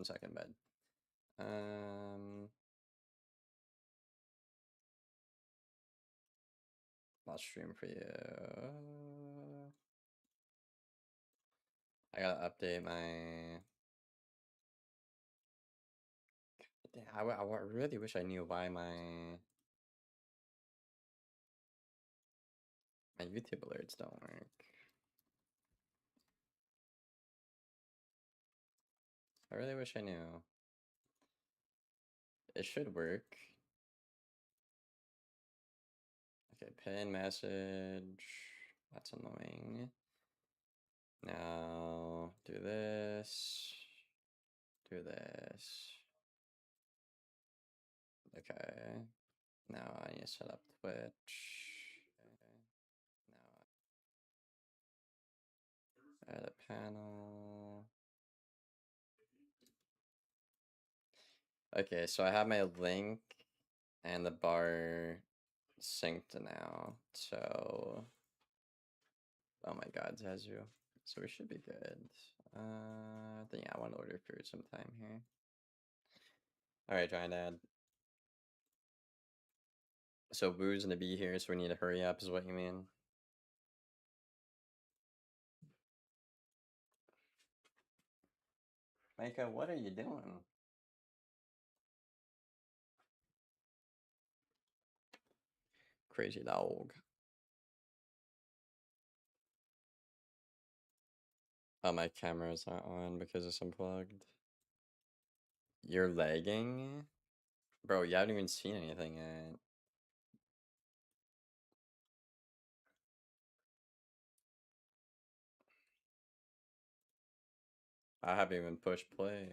second bed. I'll stream for you. I gotta update my. Damn, I really wish I knew why my YouTube alerts don't work. I really wish I knew. It should work. Okay, pin message. That's annoying. Now do this. Do this. Okay. Now I need to set up Twitch. Okay. Now add a panel. Okay, so I have my link and the bar synced now. So, oh my God, Zazu. So we should be good. Then yeah, I want to order food sometime here. All right, Giant Dad. So Boo's gonna be here, so we need to hurry up, is what you mean? Micah, what are you doing? Crazy dog. Oh, my camera's not on because it's unplugged. You're lagging? Bro, you haven't even seen anything yet. I haven't even pushed play.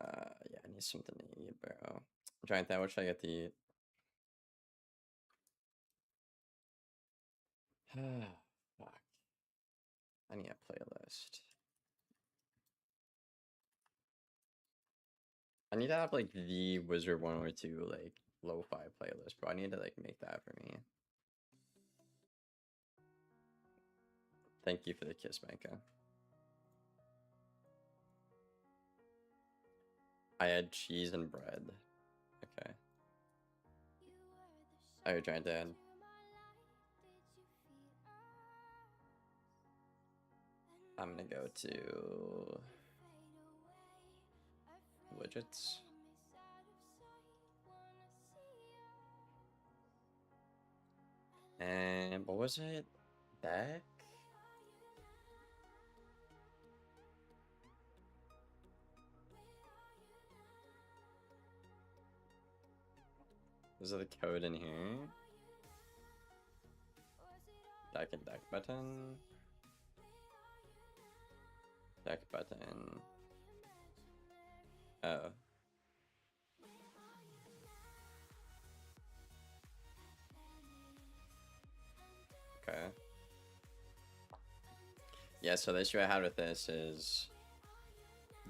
Yeah, I need something to eat, bro. Giant Dad, what should I get to eat? Fuck. I need a playlist. I need to have like the Wizard 102 like lo-fi playlist, bro. I need to like make that for me. Thank you for the kiss, Micah. I had cheese and bread. Okay. Alright, Giant Dad. I'm gonna go to widgets. And what was it? Deck? Is there the code in here? Deck and deck button. Deck button. Oh. Okay. Yeah, so the issue I had with this is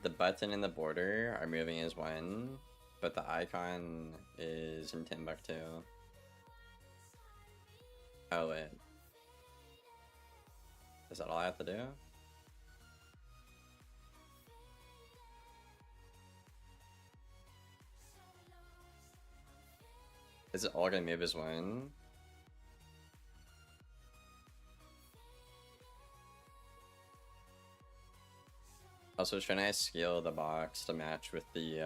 the button and the border are moving as one, but the icon is in Timbuktu. Oh, wait. Is that all I have to do? Is it all gonna move as one? Also, shouldn't I scale the box to match with the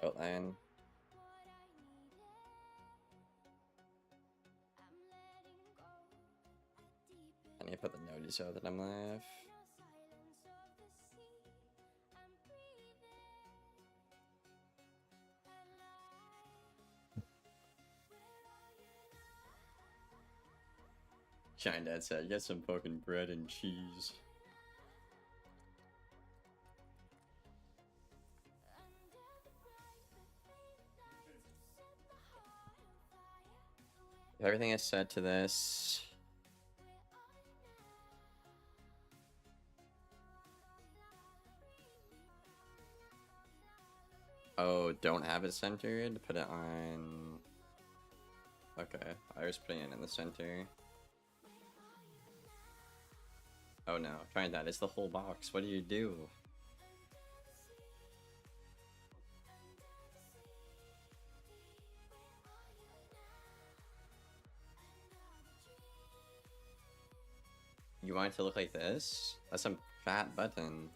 outline? I need to put the notice out that I'm live. Giant Dad said, get some fucking bread and cheese. If everything is set to this. Oh, don't have it centered? Put it on... Okay, I was putting it in the center. Oh no, try that. It's the whole box. What do you do? You want it to look like this? That's some fat button.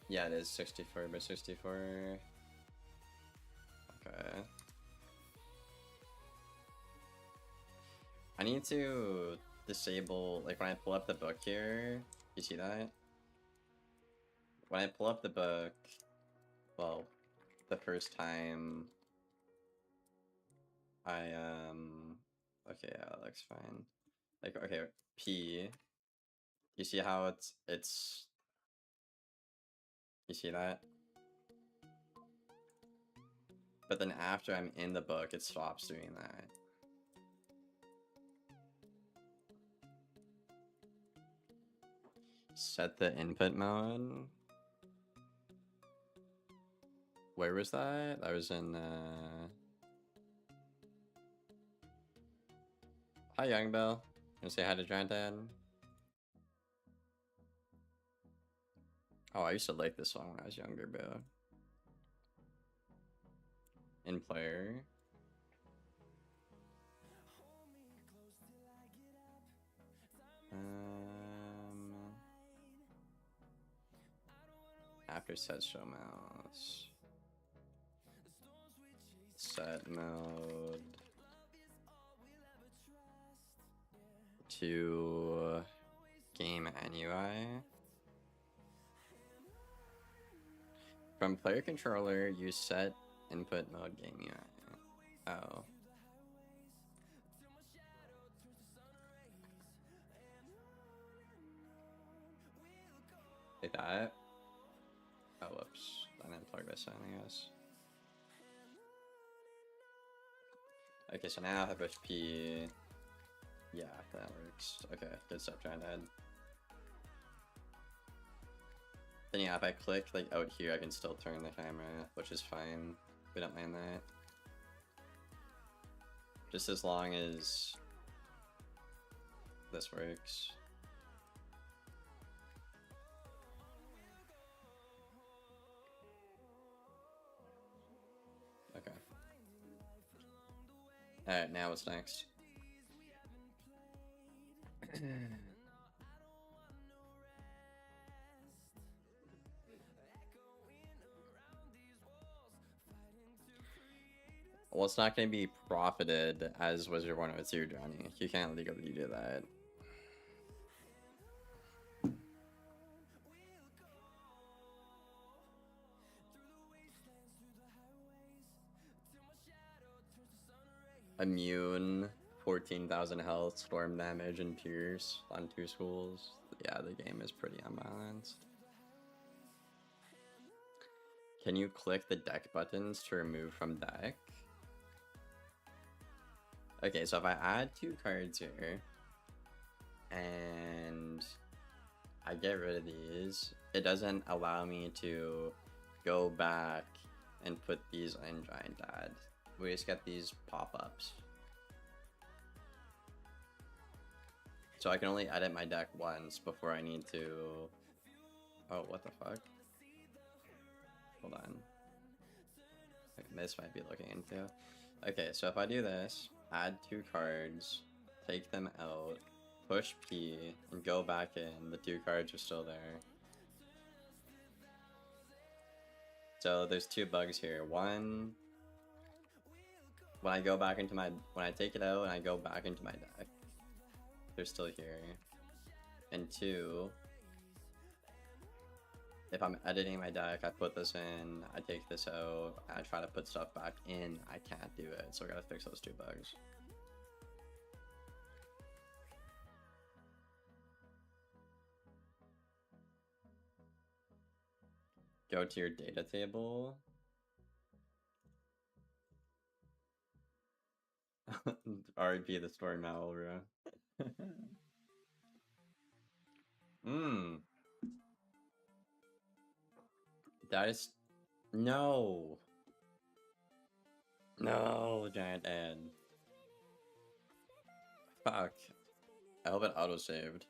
Yeah, it is 64 by 64. Okay. I need to disable, like when I pull up the book here, you see that? When I pull up the book, well, the first time I, okay, yeah, that looks fine. Like, okay, P, you see how you see that? But then after I'm in the book, it stops doing that. Set the input mode. Where was that? I was in, hi, Young Bell. Gonna say hi to Giant Dad? Oh, I used to like this song when I was younger, bro. In player. After set show mouse. Set mode. To game NUI. From player controller, use set input mode game UI. Oh. Like that? Oh, whoops. I didn't plug this in, I guess. Okay, so now if I push P... Yeah, that works. Okay, good stuff, Giant Dad. Then yeah, if I click like out here, I can still turn the camera, which is fine. We don't mind that. Just as long as this works. Okay. Alright, now what's next? Well, it's not going to be profited as Wizard 102, Johnny. You can't legally do that. Immune, 14,000 health, storm damage, and pierce on 2 schools. Yeah, the game is pretty unbalanced. Can you click the deck buttons to remove from deck? Okay, so if I add 2 cards here, and I get rid of these, it doesn't allow me to go back and put these in Giant Dad. We just get these pop-ups. So I can only edit my deck once before I need to... Oh, what the fuck? Hold on. This might be looking into. Okay, so if I do this, add 2 cards, take them out, push P, and go back in, the 2 cards are still there. So there's 2 bugs here. One, when I go back into when I take it out and I go back into my deck, they're still here. And 2, if I'm editing my deck, I put this in, I take this out, I try to put stuff back in, I can't do it. So I gotta fix those 2 bugs. Go to your data table. RIP the story Mal, bro. That is... No! No, Giant Ed. Fuck. I hope it auto-saved.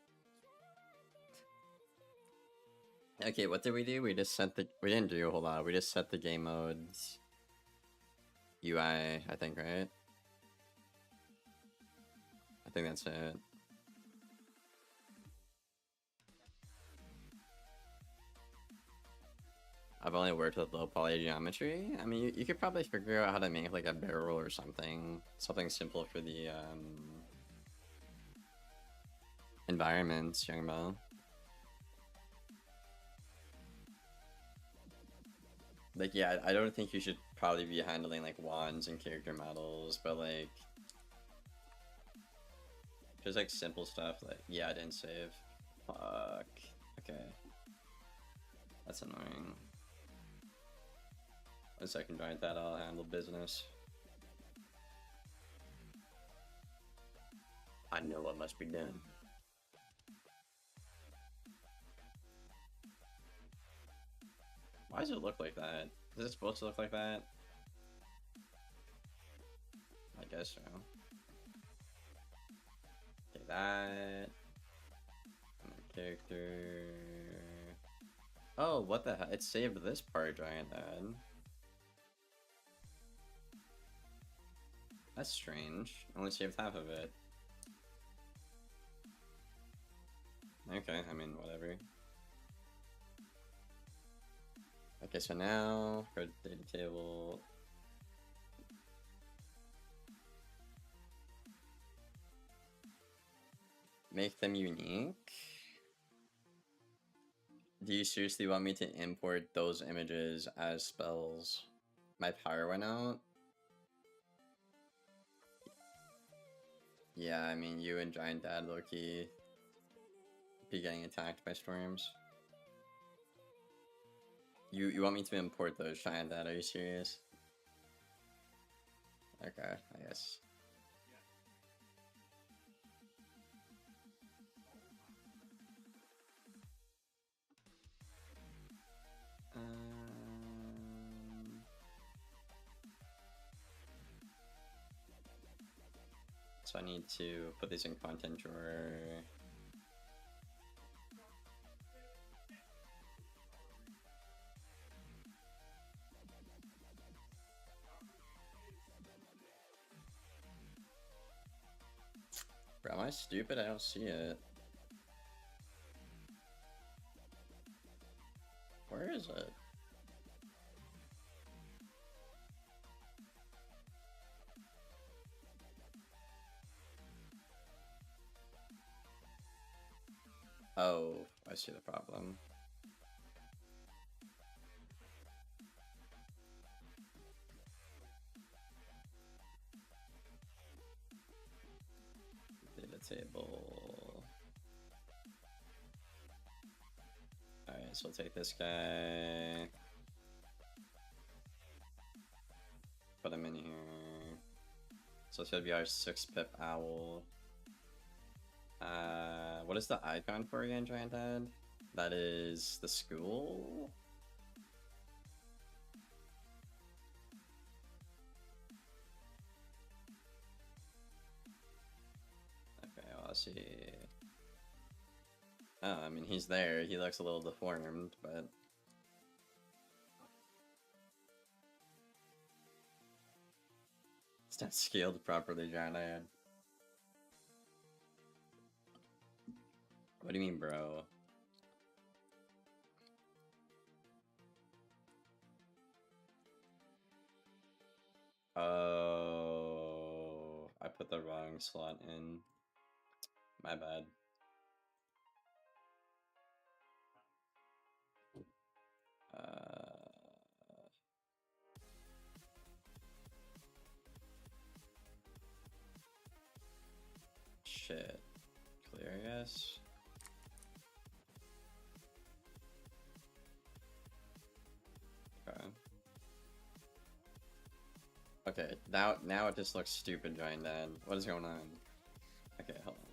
Okay, what did we do? We just set the... We didn't do a whole lot. We just set the game modes. UI, I think, right? I think that's it. I've only worked with low poly geometry. I mean, you could probably figure out how to make like a barrel or something. Something simple for the environments, young Mo. Like, yeah, I don't think you should probably be handling like wands and character models, but like just like simple stuff like, yeah, I didn't save. Fuck. Okay. That's annoying. 1 second, join that, I'll handle business. I know what must be done. Why does it look like that? Is it supposed to look like that? I guess so. Okay, that. Character. Oh, what the hell? It saved this part, Giant Dad. That's strange. Only saved half of it. Okay, I mean, whatever. Okay, so now, for data table. Make them unique. Do you seriously want me to import those images as spells? My power went out? Yeah, I mean, you and Giant Dad low-key be getting attacked by storms. You want me to import those, Giant Dad? Are you serious? Okay, I guess. So I need to put these in content drawer. Bro, am I stupid? I don't see it. Where is it? Oh, I see the problem. Data table. Alright, so we'll take this guy. Put him in here. So it's gonna be our 6-pip owl. What is the icon for again, Giant Dad? That is the school? Okay, well, let's see. Oh, I mean, he's there. He looks a little deformed, but... It's not scaled properly, Giant Dad. What do you mean, bro? Oh, I put the wrong slot in. My bad. Shit. Clear, I guess. Okay. Okay, now it just looks stupid, Giant Dad. What is going on? Okay, hold on.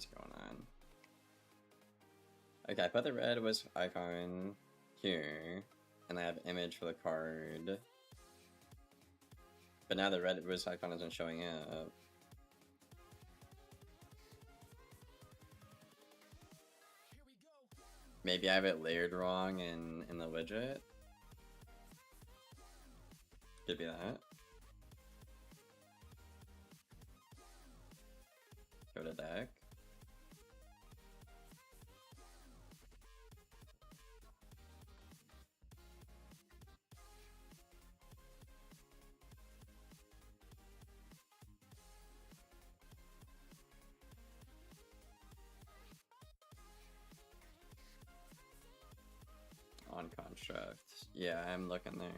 What's going on? Okay, I put the red wish icon here, and I have image for the card. But now the red wish icon isn't showing up. Maybe I have it layered wrong in the widget. Could be that. Go to deck. On construct. Yeah, I'm looking there.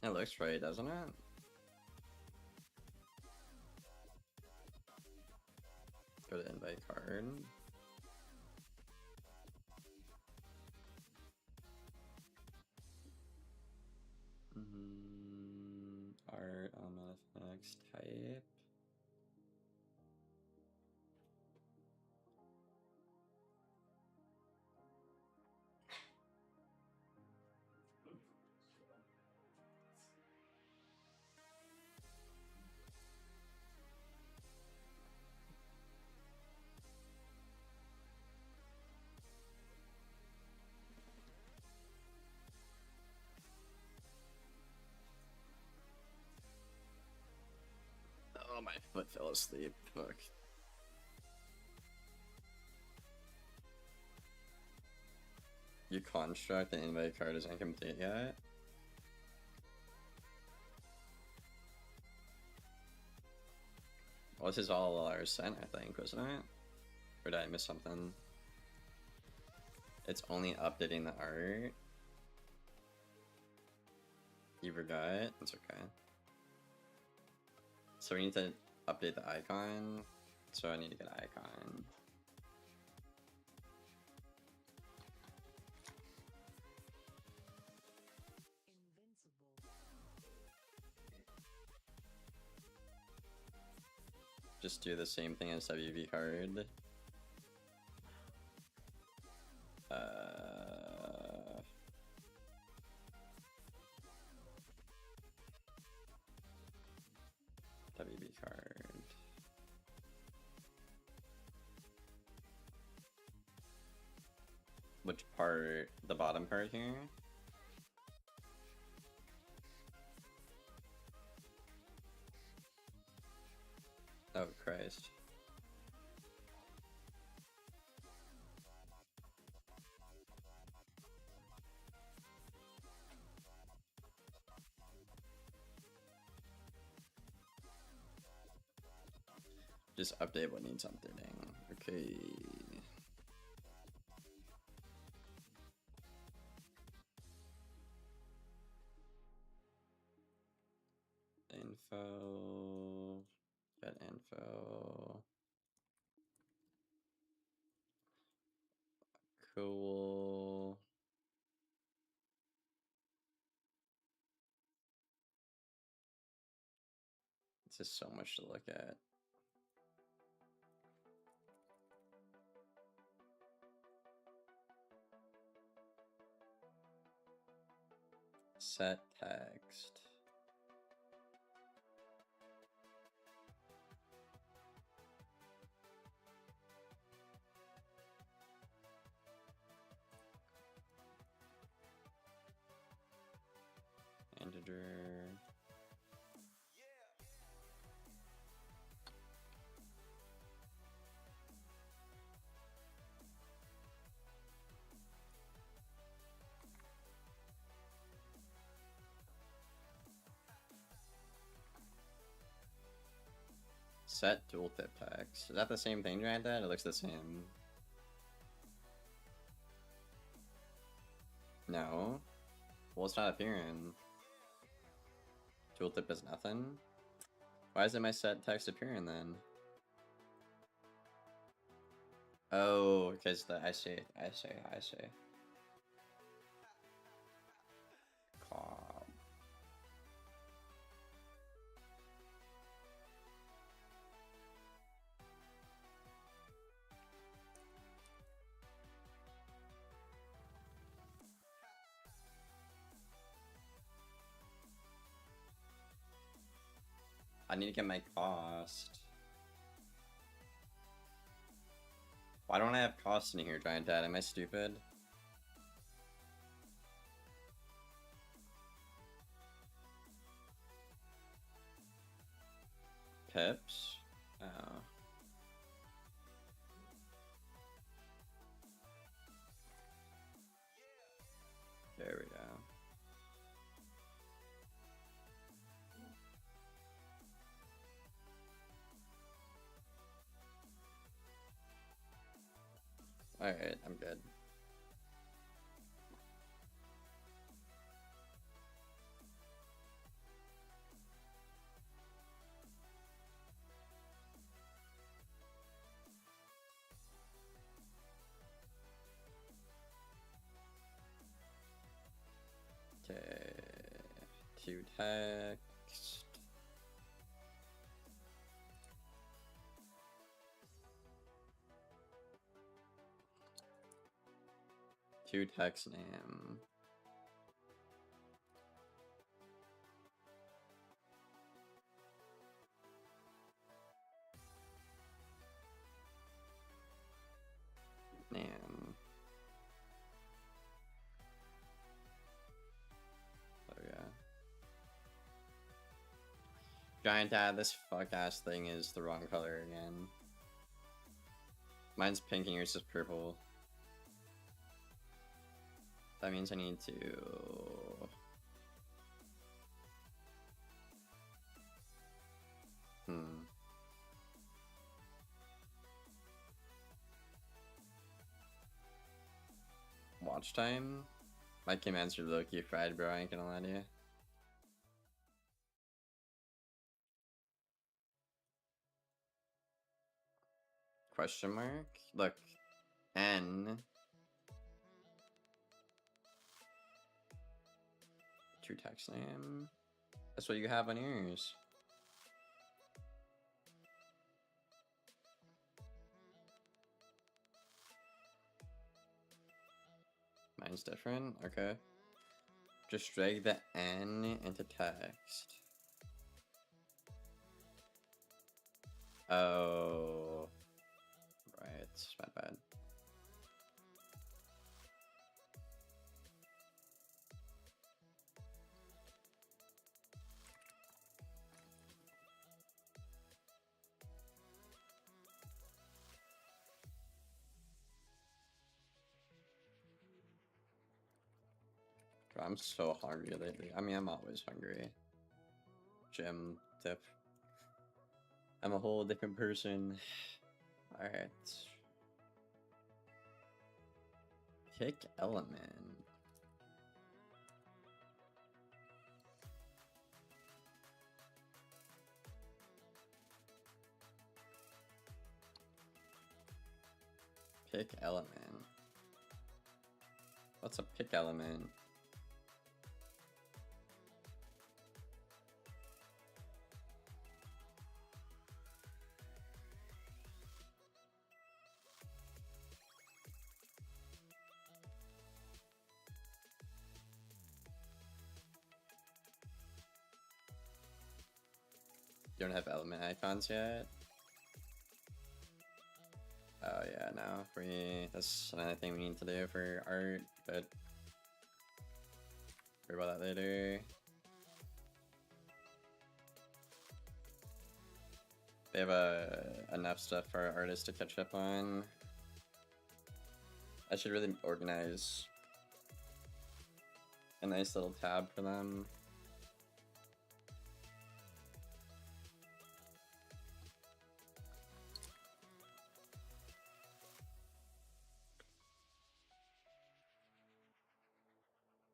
It looks right, doesn't it? Go to invite card. Art, effects, type. Oh, my foot fell asleep. Fuck. Your construct and invite card isn't complete yet? Well, this is all our sent, I think, wasn't it? Or did I miss something? It's only updating the art. You forgot? It's okay. So we need to update the icon. So I need to get an icon. Just do the same thing as WV card. WB card. Which part? The bottom part here? Oh, Christ. Just update what needs updating. Okay. Info. Get info. Cool. It's just so much to look at. Set text. Integer. Set tooltip text. Is that the same thing, right? That it looks the same. No. Well, it's not appearing. Tooltip is nothing. Why isn't my set text appearing then? Oh, because I see. I need to get my cost. Why don't I have cost in here, Giant Dad? Am I stupid? Pips? Oh. There we go. Alright, I'm good. Okay. Q text. Q text name. Name. Oh yeah. Giant Dad, this fuck ass thing is the wrong color again. Mine's pink and yours is purple. That means I need to... Watch time? My commands are low-key fried, bro, I ain't gonna lie to you. Question mark? Look, N. True text name. That's what you have on yours. Mine's different? Okay. Just drag the N into text. Oh. Right, my bad. Bro, I'm so hungry lately. I mean, I'm always hungry. Gym tip. I'm a whole different person. Alright. Pick element. Pick element. What's a pick element? You don't have element icons yet? Oh yeah, no. That's another thing we need to do for art, but worry about that later. They have enough stuff for our artists to catch up on. I should really organize a nice little tab for them.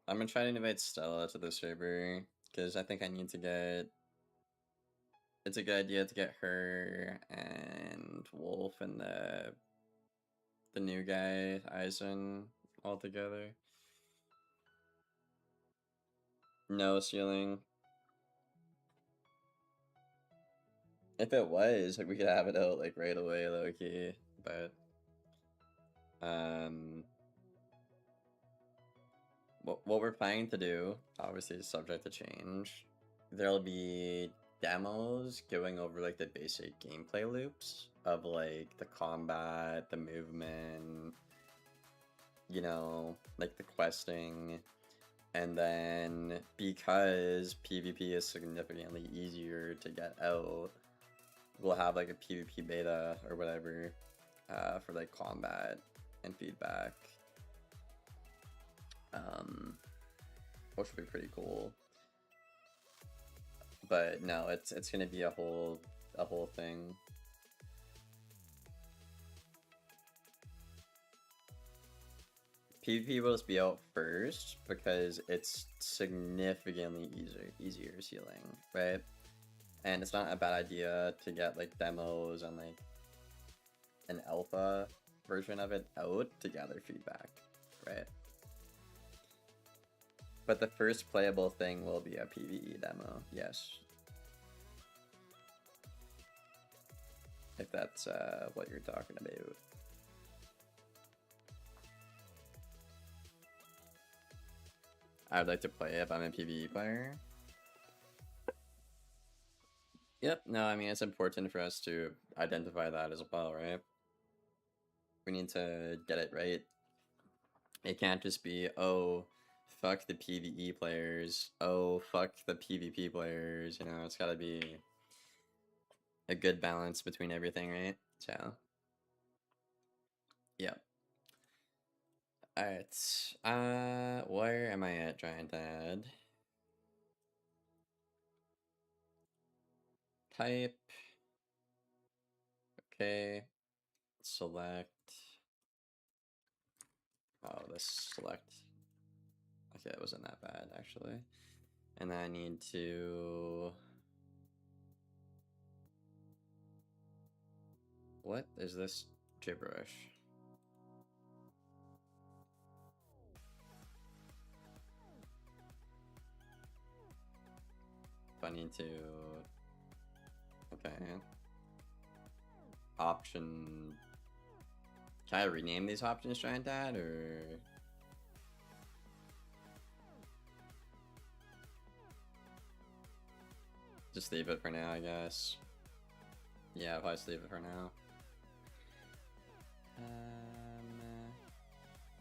I'm gonna try to invite Stella to the server, because I think I need to get... It's a good idea to get her and Wolf and the new guy, Eisen, all together. No ceiling. If it was, like, we could have it out, like, right away, low-key, but... What we're planning to do, obviously, is subject to change. There'll be demos going over like the basic gameplay loops of like the combat, the movement, you know, like the questing. And then because PvP is significantly easier to get out, we'll have like a PvP beta or whatever for like combat and feedback. Which would be pretty cool. But no, it's gonna be a whole thing. PvP will just be out first because it's significantly easier sealing, right? And it's not a bad idea to get like demos and like an alpha version of it out to gather feedback, right? But the first playable thing will be a PvE demo, yes. If that's what you're talking about. I would like to play if I'm a PvE player. Yep, no, I mean, it's important for us to identify that as well, right? We need to get it right. It can't just be, oh, fuck the PvE players, oh, fuck the PvP players, you know, it's gotta be a good balance between everything, right? So, yep. Alright, where am I at, Giant Dad? Type. Okay. Select. Oh, this select. Okay, it wasn't that bad, actually. And then I need to... What is this gibberish? If I need to... Okay. Option... Can I rename these options, Giant Dad, or... Just leave it for now, I guess. Yeah, I'll just leave it for now.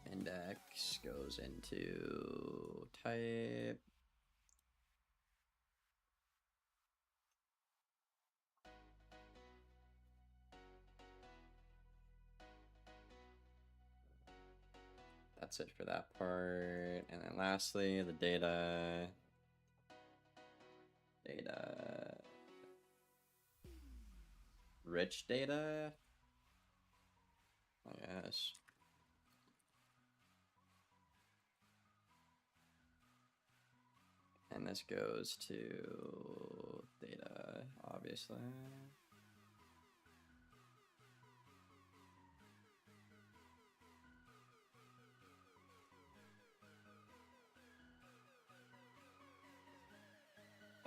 Index goes into type. That's it for that part. And then lastly, the data. Rich data? I guess. And this goes to data, obviously.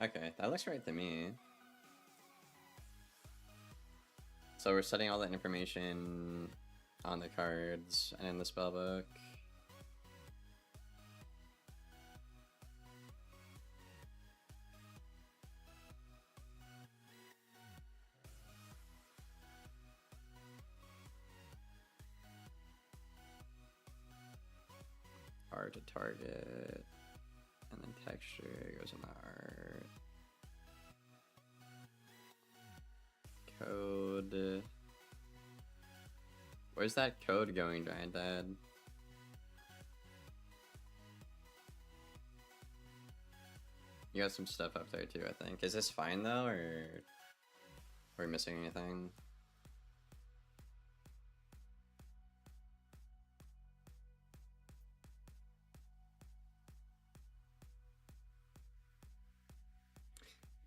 Okay, that looks right to me. So we're setting all that information on the cards and in the spellbook. Art to target, and then texture goes in the art. Code. Where's that code going, Giant Dad? You got some stuff up there too, I think. Is this fine though, or are we missing anything?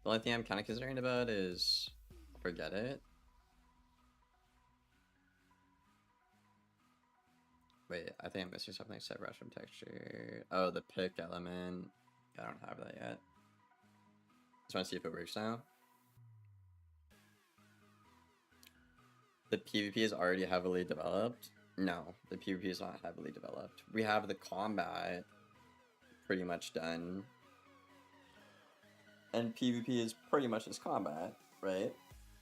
The only thing I'm kind of concerned about is forget it. Wait, I think I'm missing something. Set brush from texture. Oh, the pick element. I don't have that yet. Just want to see if it works now. The PvP is already heavily developed. No, the PvP is not heavily developed. We have the combat pretty much done. And PvP is pretty much just combat, right?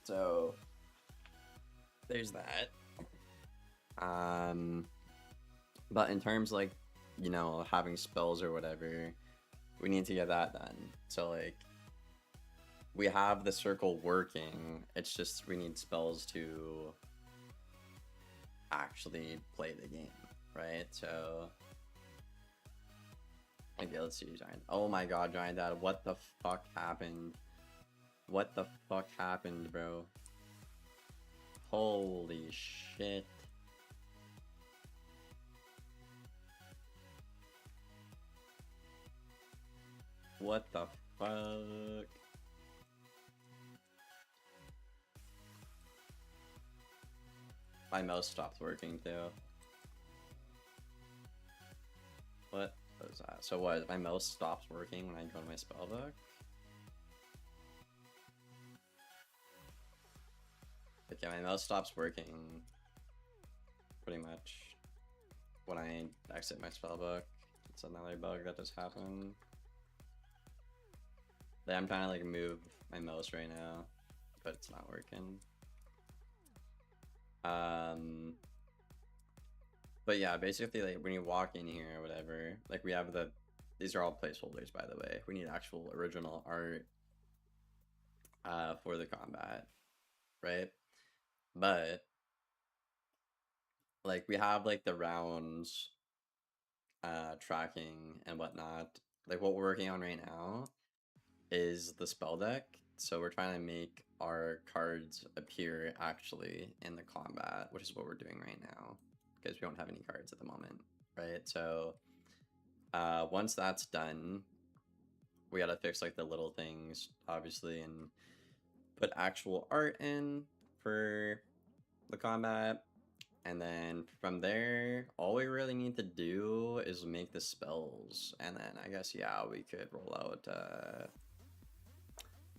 So there's that. But in terms like, you know, having spells or whatever, we need to get that done. So like, we have the circle working, it's just we need spells to actually play the game, right? So okay, let's see, Giant. Oh my god, Giant Dad, what the fuck happened? What the fuck happened, bro? Holy shit. What the fuck? My mouse stopped working too. What was that? So what? My mouse stops working when I go to my spellbook? Okay, my mouse stops working pretty much when I exit my spellbook. It's another bug that just happened. I'm trying to like move my mouse right now, but it's not working. But yeah, basically like when you walk in here or whatever, like we have these are all placeholders, by the way. We need actual original art for the combat, right? But like we have like the rounds tracking and whatnot. Like what we're working on right now is the spell deck. So we're trying to make our cards appear actually in the combat, which is what we're doing right now because we don't have any cards at the moment, right? So once that's done, we gotta fix like the little things, obviously, and put actual art in for the combat. And then from there, all we really need to do is make the spells. And then I guess, yeah, we could roll out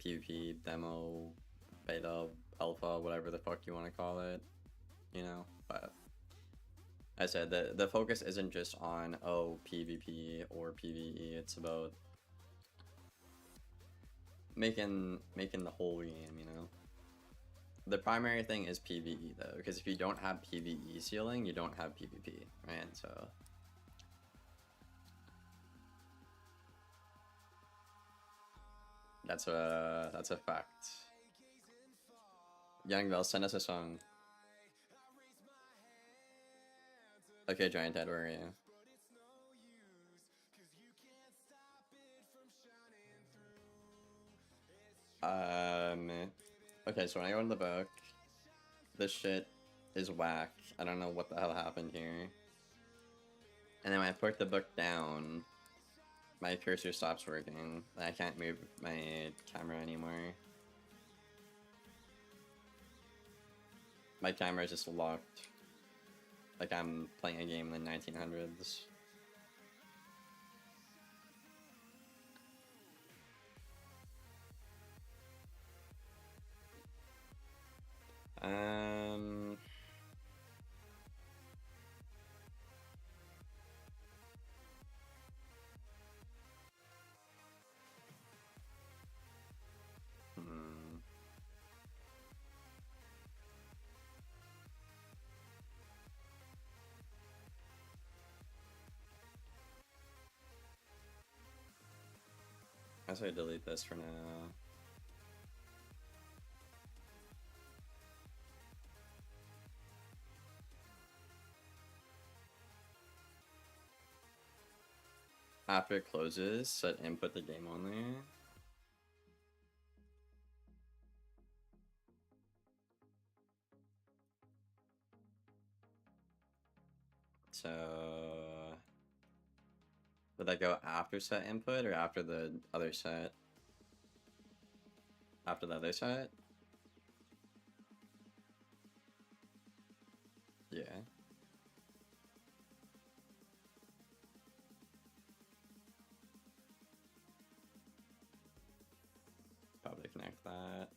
PvP, demo, beta, alpha, whatever the fuck you want to call it, you know? But I said the focus isn't just on, oh, PvP or PvE, it's about making the whole game, you know? The primary thing is PvE though, because if you don't have PvE ceiling, you don't have PvP, right? So that's a fact. Young Bell, send us a song. Okay, Giant Dad, where are you? Okay, so when I go in the book, this shit is whack. I don't know what the hell happened here. And then when I put the book down, my cursor stops working. I can't move my camera anymore. My camera is just locked. Like I'm playing a game in the 1900s. Hmm. I say delete this for now. After it closes, set input the game on there. So would that go after set input or after the other set? After the other set? Yeah. Probably connect that.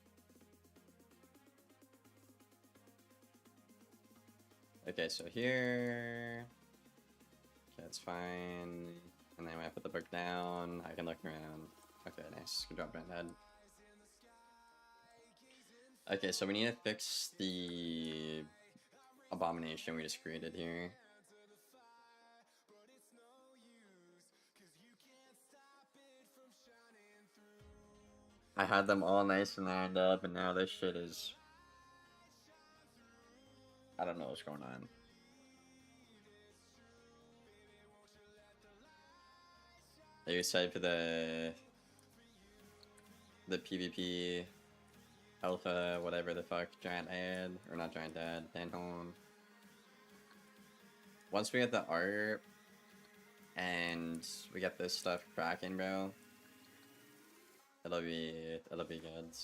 Okay, so here. Okay, that's fine. And then when I put the book down, I can look around. Okay, nice. Good job, Brandhead. Okay, so we need to fix the abomination we just created here. I had them all nice and lined up, and now this shit is... I don't know what's going on. Are you excited for the PvP alpha, whatever the fuck, giant ad, or not giant ad, Danhorn? Once we get the art and we get this stuff cracking, bro, it'll be good.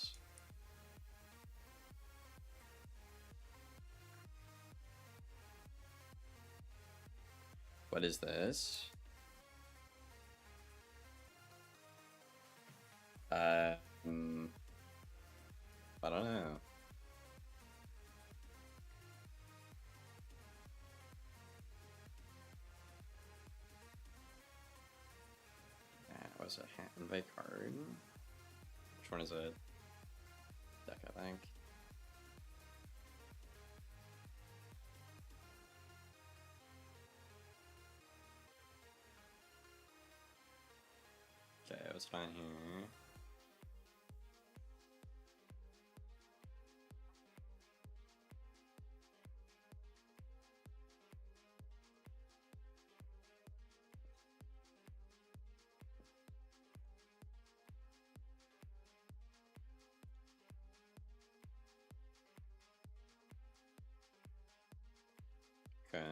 What is this? I don't know. Was it invite card? Which one is it? Deck, I think. Okay, it was fine here. Okay.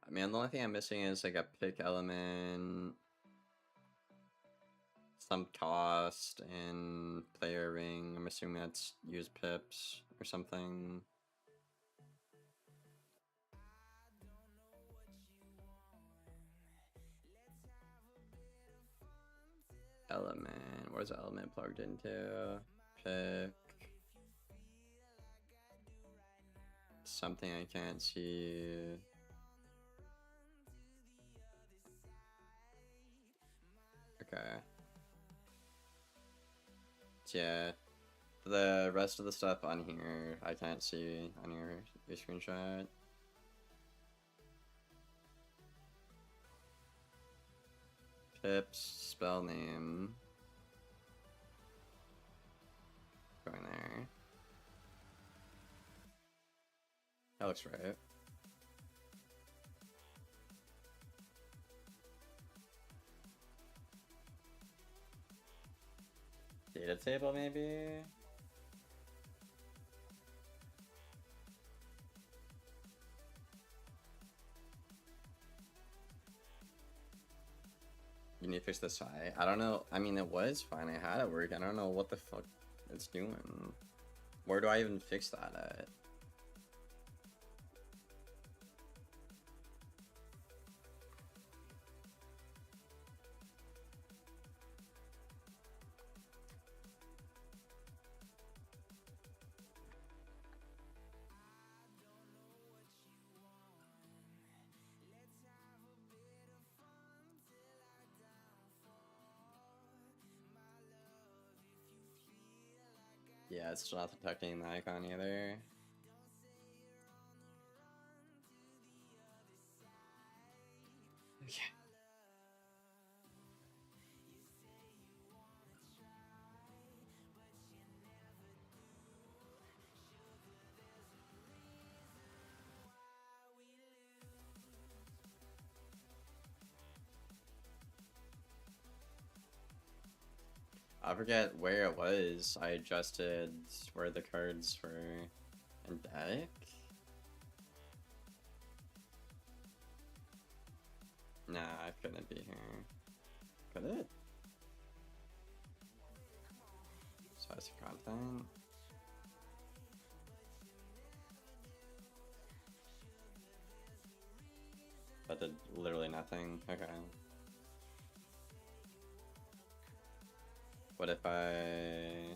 I mean, the only thing I'm missing is like a pick element, some cost, and player ring. I'm assuming that's use pips or something. Element. Where's the element plugged into? Pick. Something I can't see. Okay. Yeah. The rest of the stuff on here I can't see on your screenshot. Pips, spell name. Going there. That looks right. Data table, maybe? You need to fix the site. I don't know. I mean, it was fine. I had it work. I don't know what the fuck it's doing. Where do I even fix that at? Yeah, it's not detecting the icon either. Okay. I forget where it was. I adjusted where the cards were in deck. Nah, I couldn't be here. Could it? Size of content. That did literally nothing. Okay. What if I...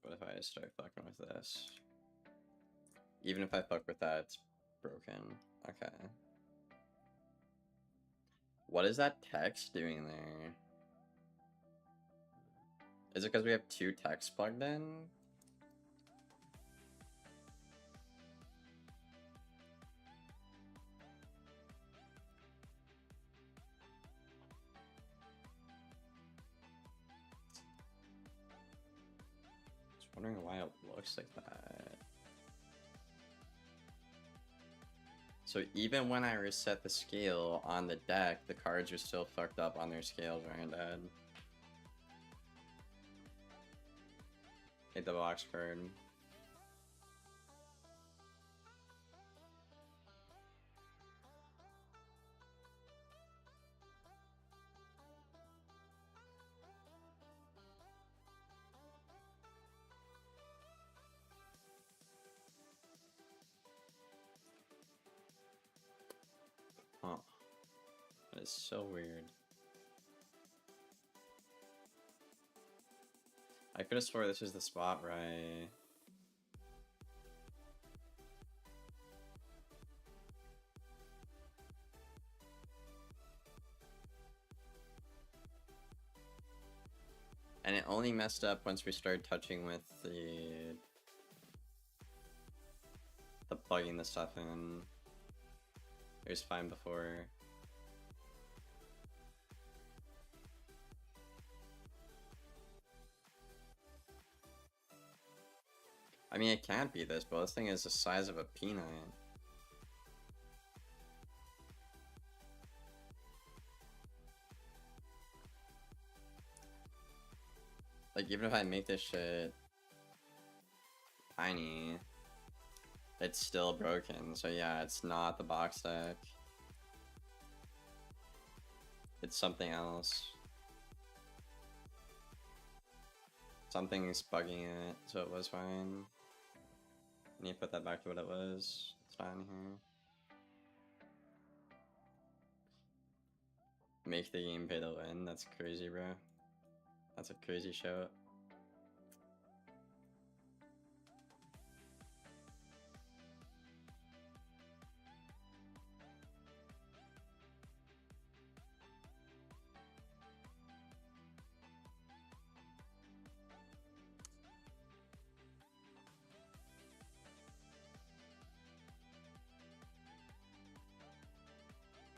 What if I start fucking with this? Even if I fuck with that, it's broken. Okay. What is that text doing there? Is it because we have two texts plugged in? Just wondering why it looks like that. So even when I reset the scale on the deck, the cards are still fucked up on their scales, right, Dad? Hit the box card. Huh. That is so weird. I could have swore this is the spot, right? And it only messed up once we started touching with the plugging the stuff in. It was fine before. I mean, it can't be this, but this thing is the size of a peanut. Like, even if I make this shit tiny, it's still broken. So yeah, it's not the box deck. It's something else. Something's bugging it, so it was fine. I need to put that back to what it was. It's fine here. Make the game pay to win. That's crazy, bro. That's a crazy show.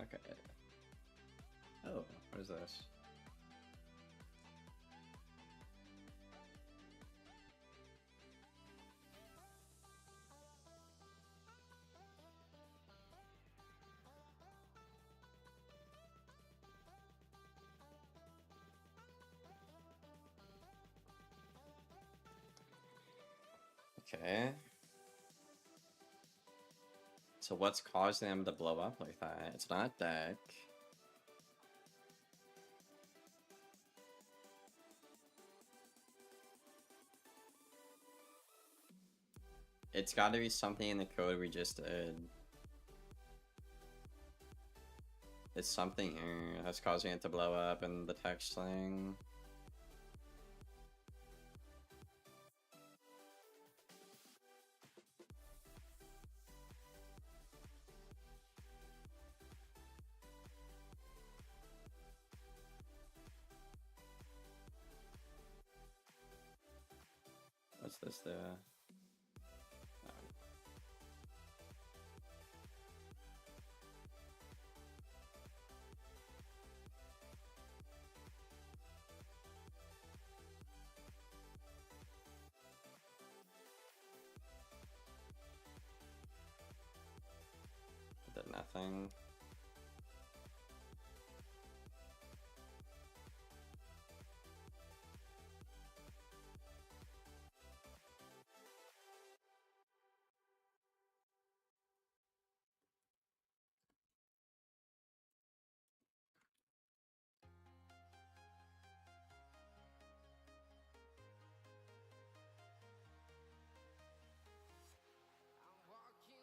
Okay. Oh, what is this? Okay. So what's causing them to blow up like that? It's not deck. It's got to be something in the code we just did. It's something here that's causing it to blow up and the text thing. What's this there? Did nothing.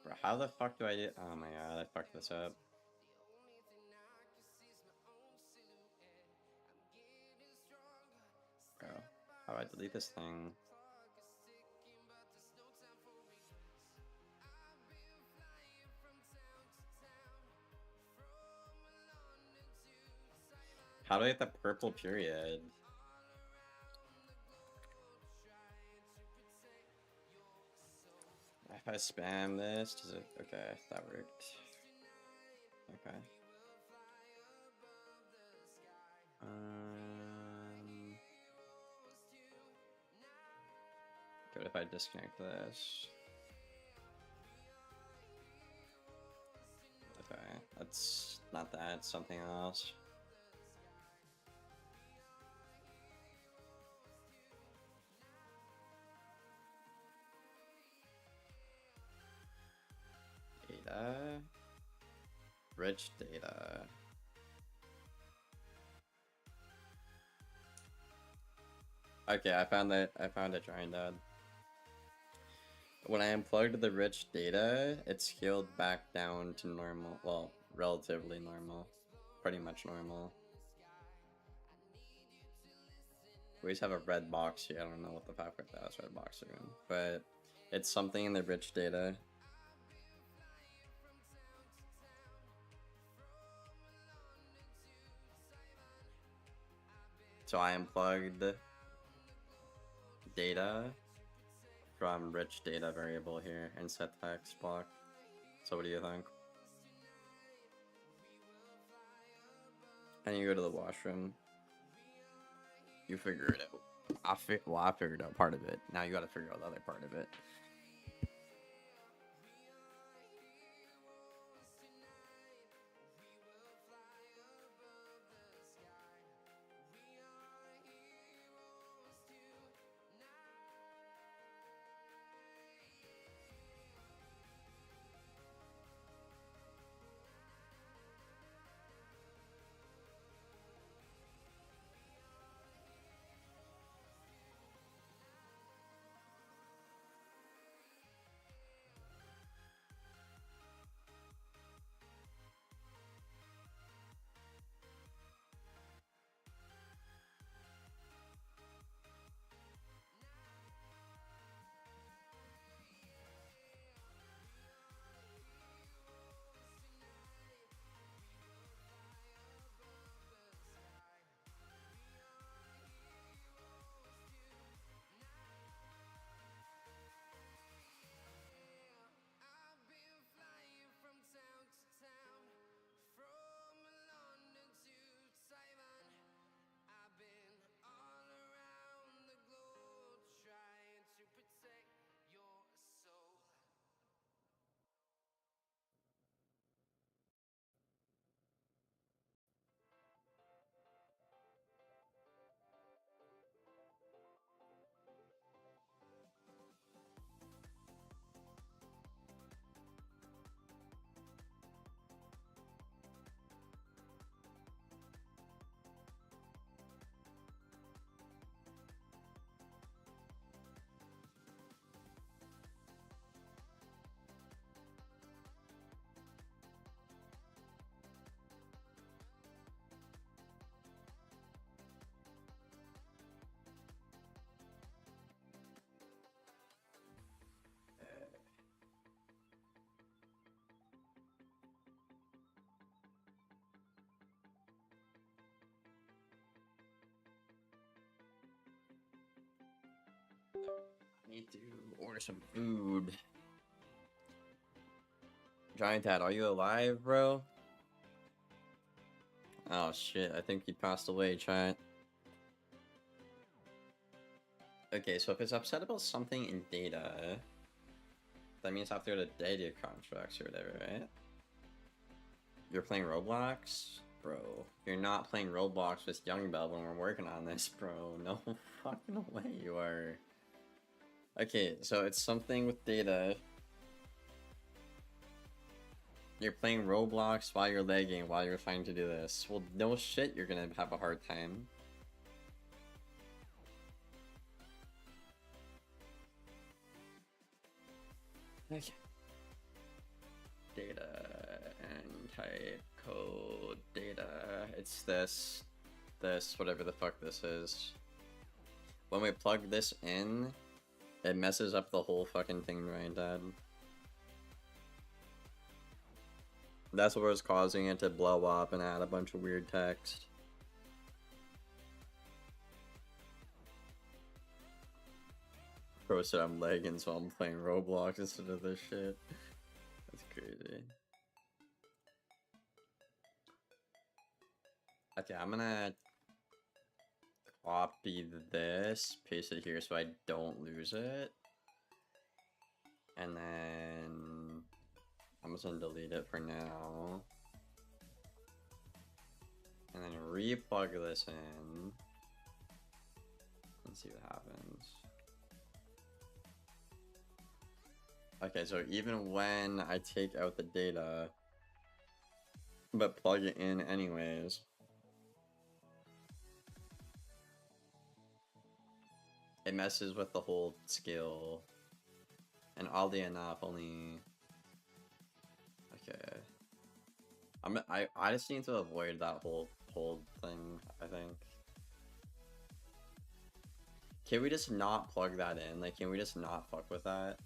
Bro, how the fuck do I do? Oh my god, I fucked this up. Bro, how do I delete this thing? How do I get the purple period? If I spam this, does it? Okay, that worked. Okay. Good if I disconnect this. Okay, that's not that, it's something else. Data. Rich data. Okay, I found it. I found it, trying dad. When I unplugged the rich data, it scaled back down to normal. Well, relatively normal. Pretty much normal. We just have a red box here. I don't know what the fuck with that red box doing, but it's something in the rich data. So I unplugged data from rich data variable here and set text block. So what do you think? And you go to the washroom. You figure it out. I figured out part of it. Now you gotta figure out the other part of it. Need to order some food. Giant Dad, are you alive, bro? Oh shit, I think he passed away, chat. Okay, so if it's upset about something in data, that means after the data contracts or whatever, right? You're playing Roblox? Bro, you're not playing Roblox with Young Bell when we're working on this, bro. No fucking way you are. Okay, so it's something with data. You're playing Roblox while you're lagging, while you're trying to do this. Well, no shit, you're gonna have a hard time. Okay. data and type code data. It's this, whatever the fuck this is. When we plug this in, it messes up the whole fucking thing right, Dad. That's what was causing it to blow up and add a bunch of weird text. Bro said I'm lagging, so I'm playing Roblox instead of this shit. That's crazy. Okay, I'm gonna copy this, paste it here so I don't lose it. And then I'm just gonna delete it for now. And then re-plug this in. And see what happens. Okay, so even when I take out the data, but plug it in anyways, it messes with the whole skill. And oddly enough, only... Okay. I just need to avoid that whole thing, I think. Can we just not plug that in? Like, can we just not fuck with that?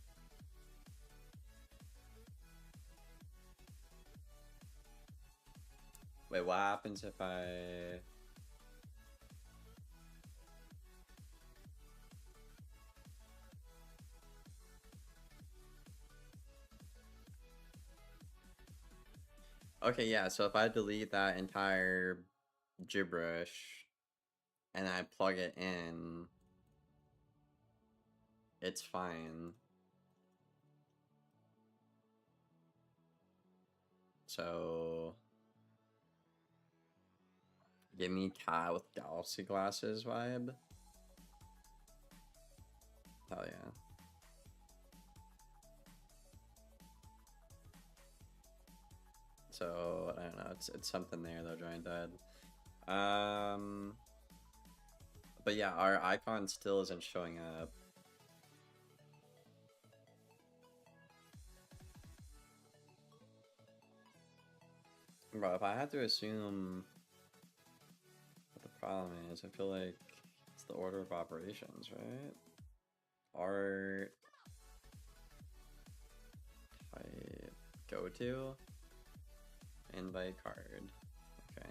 Wait, what happens if I... Okay, yeah, so if I delete that entire gibberish and I plug it in, it's fine. So... Give me cat with galaxy glasses vibe. Hell yeah. So, I don't know, it's something there though, Giant Dad. But yeah, our icon still isn't showing up. Bro, if I had to assume what the problem is, I feel like it's the order of operations, right? Art type go to invite card. Okay.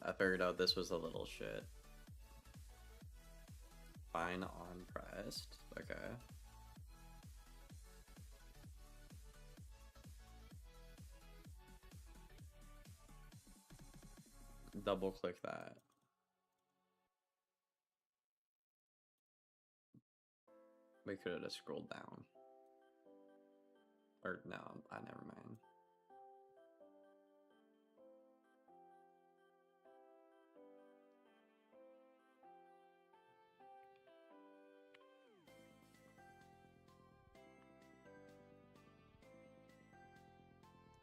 I figured out this was a little shit. Fine on pressed. Okay. Double click that. We could have just scrolled down. Or no, never mind.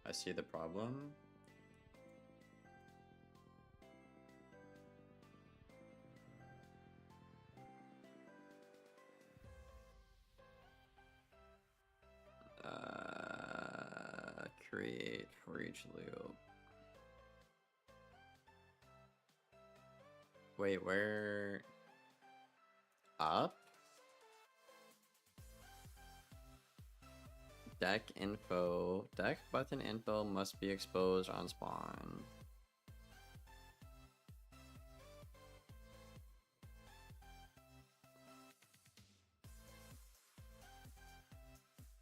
I see the problem. Create for each loop. Wait, where? Up? Deck info. Deck button info must be exposed on spawn.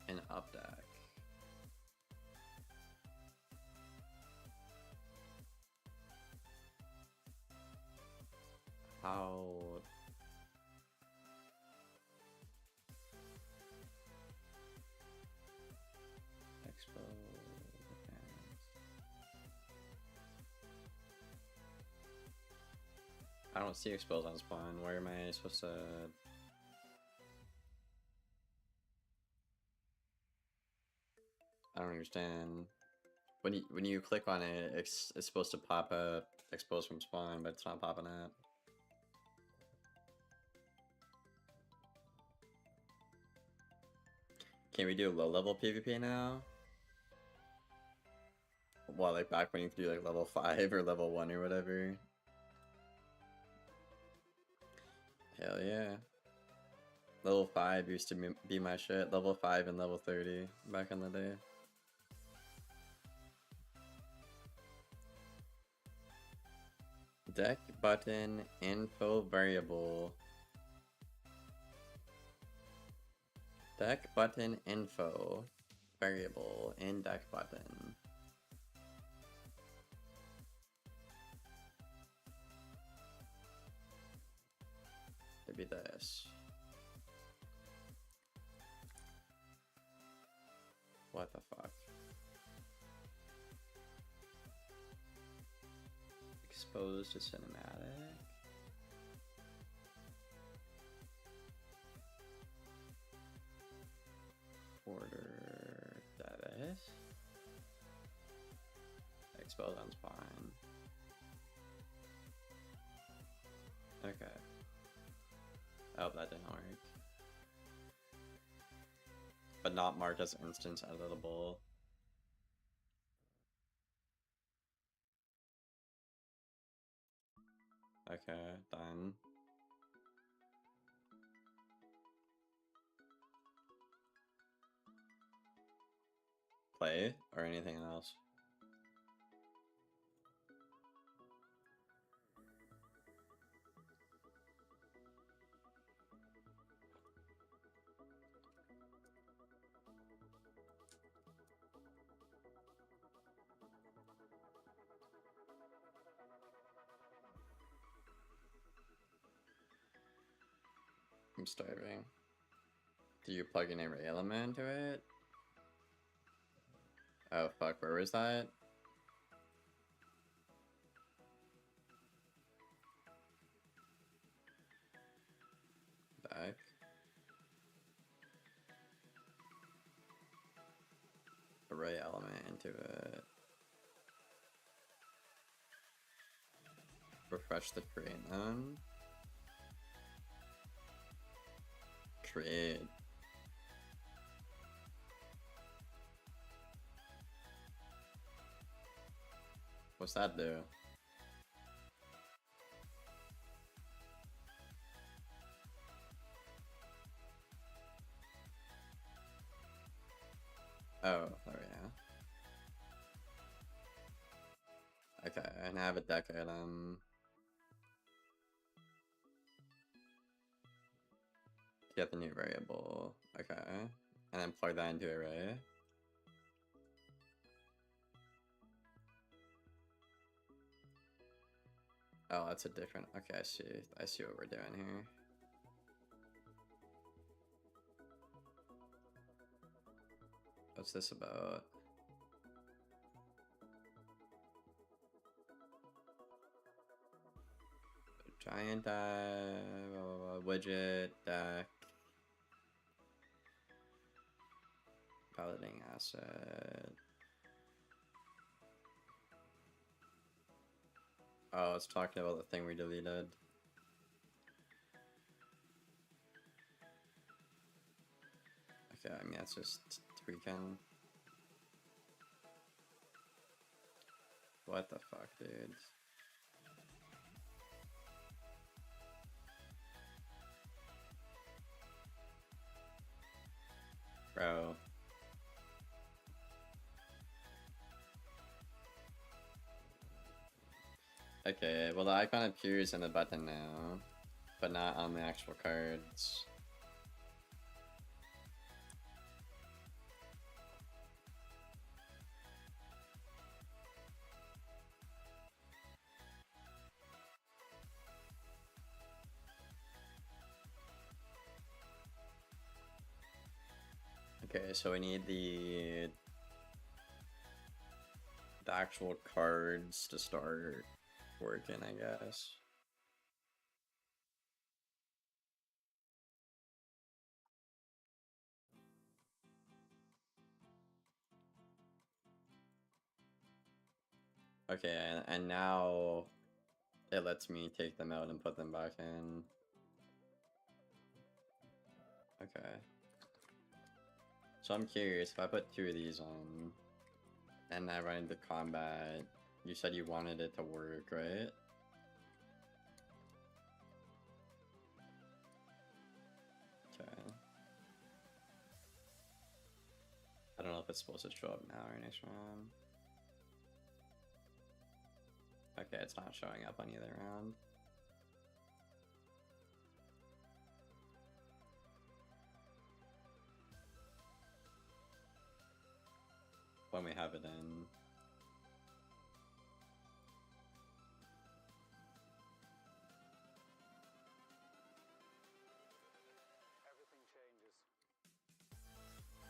And up deck. How? Expose. I don't see expose on spawn. Where am I supposed to? I don't understand. When you click on it, it's supposed to pop up expose from spawn, but it's not popping up. Can we do low level PvP now? Well, like back when you could do like level 5 or level 1 or whatever. Hell yeah. Level 5 used to be my shit. Level 5 and level 30 back in the day. Deck button info variable. Deck button info variable in deck button. It'd be this. What the fuck? Exposed to cinematic. Order Davis. Expose on spine. Okay. Oh, that didn't work. But not marked as instance editable. Okay, done. Play or anything else? I'm starving. Do you plug an array element to it? Oh fuck, where was that? Back. Array element into it. Refresh the create none. Create. What's that do? Oh, there we go. Okay, and I have a deck item. To get the new variable. Okay. And then plug that into array. Oh, that's a different. Okay, I see what we're doing here. What's this about? Giant widget deck. Piloting asset. Oh, it's talking about the thing we deleted. Okay, I mean that's just tweaking. What the fuck, dude? Bro. Okay, well the icon appears in the button now, but not on the actual cards. Okay, so we need the actual cards to start working, I guess. Okay, and now it lets me take them out and put them back in. Okay. So I'm curious, if I put 2 of these on, and I run into combat, you said you wanted it to work, right? Okay. I don't know if it's supposed to show up now or next round. Okay, it's not showing up on either round. When we have it in.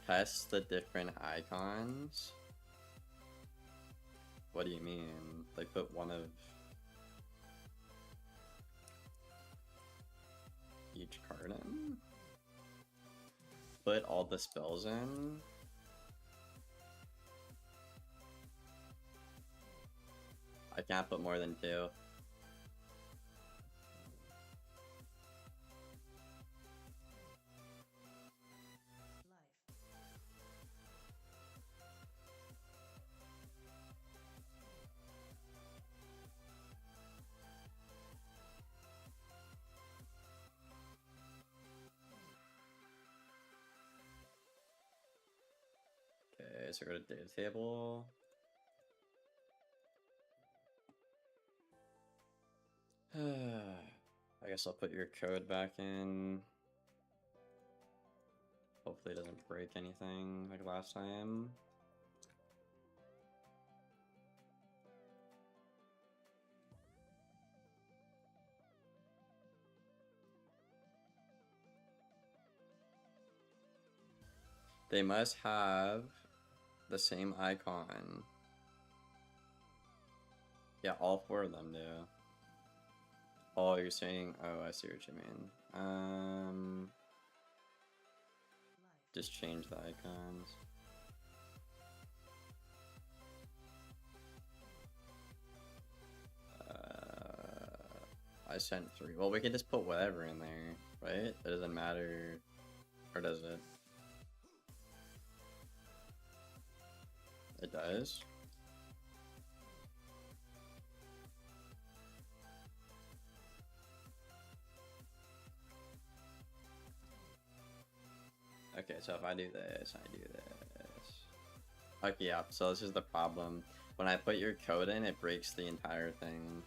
Test the different icons? What do you mean? Like put one of each card in? Put all the spells in? I can't put more than 2. Okay, so go to data table. I guess I'll put your code back in. Hopefully it doesn't break anything like last time. They must have the same icon. Yeah, all 4 of them do. Oh, you're saying, oh, I see what you mean. Just change the icons. I sent 3. Well, we can just put whatever in there, right? It doesn't matter, or does it? It does? Okay, so if I do this, I do this. Okay, yeah, so this is the problem. When I put your code in, it breaks the entire thing.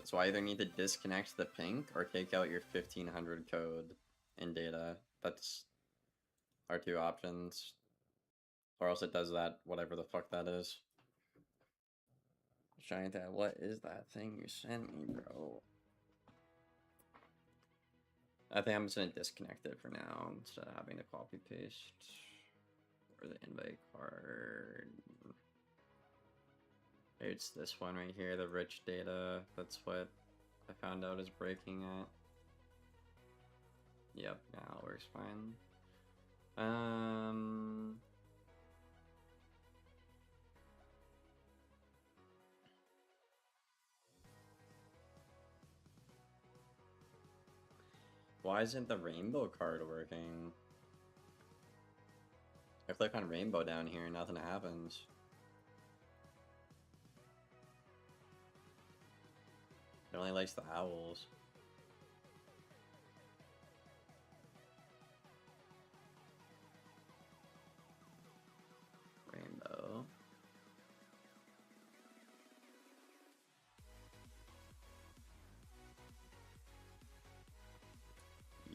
So I either need to disconnect the pink or take out your 1500 code in data. That's our 2 options. Or else it does that, whatever the fuck that is. Trying to, what is that thing you sent me, bro? I think I'm just gonna disconnect it for now instead of having to copy paste. Or the invite card. It's this one right here, the rich data. That's what I found out is breaking it. Yep, now it works fine. Why isn't the rainbow card working? I click on rainbow down here, nothing happens. It only likes the owls. Rainbow.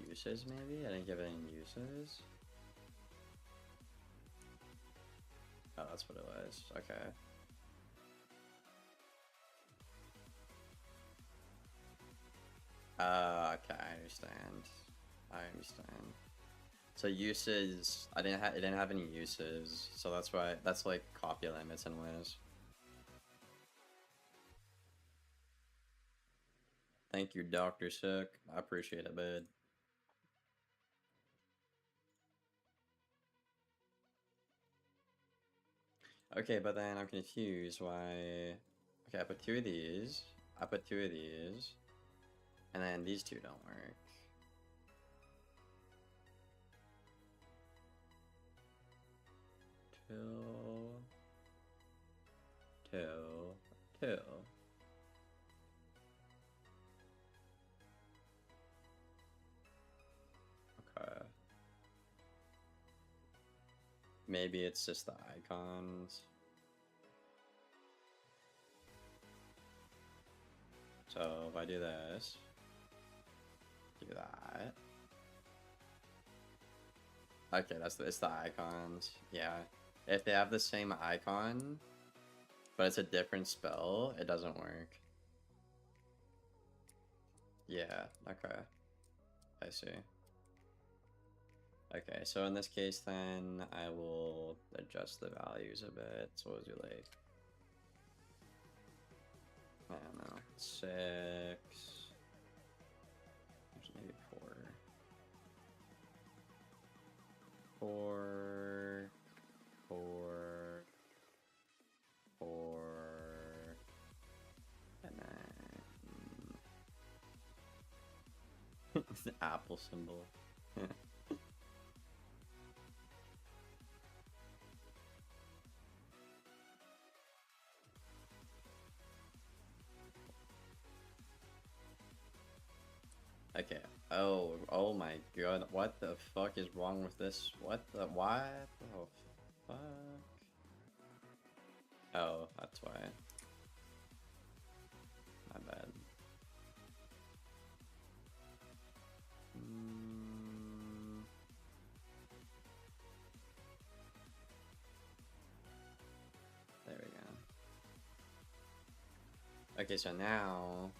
Uses, maybe? I didn't give it any uses. Oh, that's what it was. Okay. Okay, I understand. I understand. So uses, it didn't have any uses, so that's why, that's like copy limits and ways. Thank you, Dr. Sick. I appreciate it, bud. Okay, but then I'm confused why... Okay, I put 2 of these. I put 2 of these. And then these 2 don't work. Kill. Kill. Kill. Okay. Maybe it's just the icons. So if I do this, do that. Okay, it's the icons. Yeah. If they have the same icon, but it's a different spell, it doesn't work. Yeah, okay. I see. Okay, so in this case then, I will adjust the values a bit. So we'll do like, I don't know, 6, maybe 4. 4, 4, 4, and then the apple symbol. Okay. Oh my god. What the fuck is wrong with this? What the fuck? Oh, that's why. My bad. There we go. Okay, so now...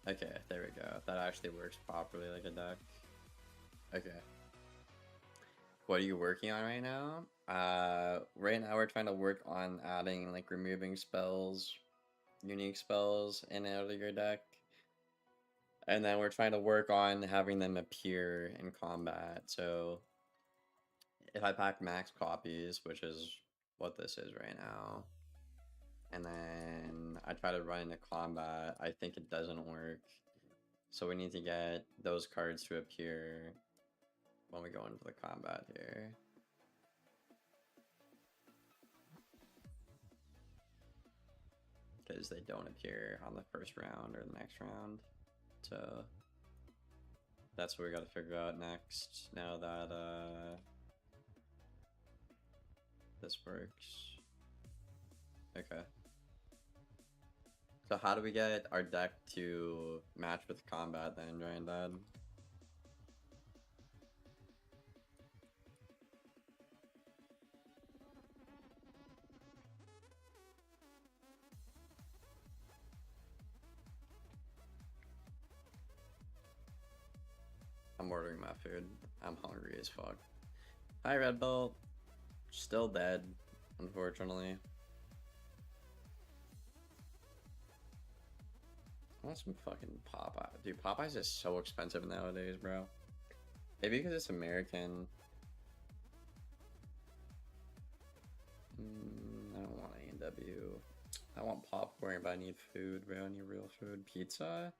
Okay, there we go. That actually works properly like a deck. Okay. What are you working on right now? Right now we're trying to work on adding, like, removing spells, unique spells in and out of your deck. And then we're trying to work on having them appear in combat. So if I pack max copies, which is what this is right now, and then I try to run into combat, I think it doesn't work. So we need to get those cards to appear when we go into the combat here. Because they don't appear on the first round or the next round. So that's what we gotta figure out next, now that this works. Okay. So how do we get our deck to match with combat then, Granddad? I'm ordering my food. I'm hungry as fuck. Hi, Red Belt. Still dead, unfortunately. I want some fucking Popeye. Dude, Popeyes is so expensive nowadays, bro. Maybe because it's American. I don't want A&W. I want popcorn, but I need food, bro. I need real food. Pizza?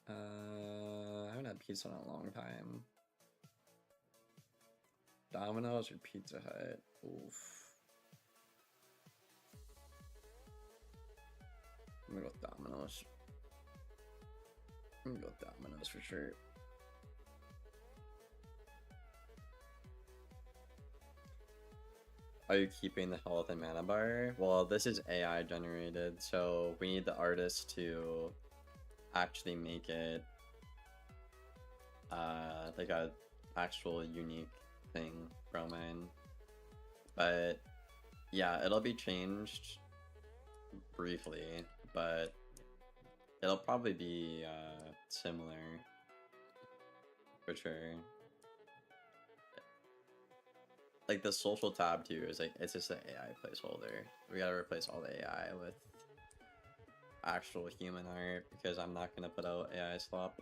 I haven't had pizza in a long time. Domino's or Pizza Hut? Oof. I'm gonna go with Domino's. I'm gonna go with Domino's for sure. Are you keeping the health and mana bar? Well, this is AI generated, so we need the artist to actually make it like a actual unique thing from mine. But yeah, it'll be changed briefly, but it'll probably be similar for sure. Like the social tab too is like, it's just an AI placeholder. We gotta replace all the AI with actual human art because I'm not gonna put out AI swap.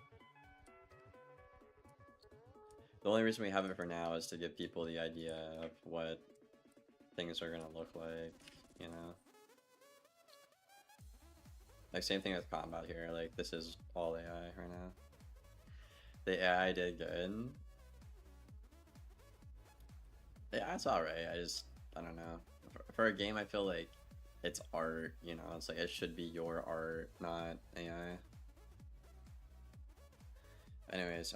The only reason we have it for now is to give people the idea of what things are gonna look like, you know? Like same thing with combat here, like this is all AI right now. The AI did good. Yeah, it's alright. I don't know. For a game, I feel like it's art, you know? It's like it should be your art, not AI. Anyways,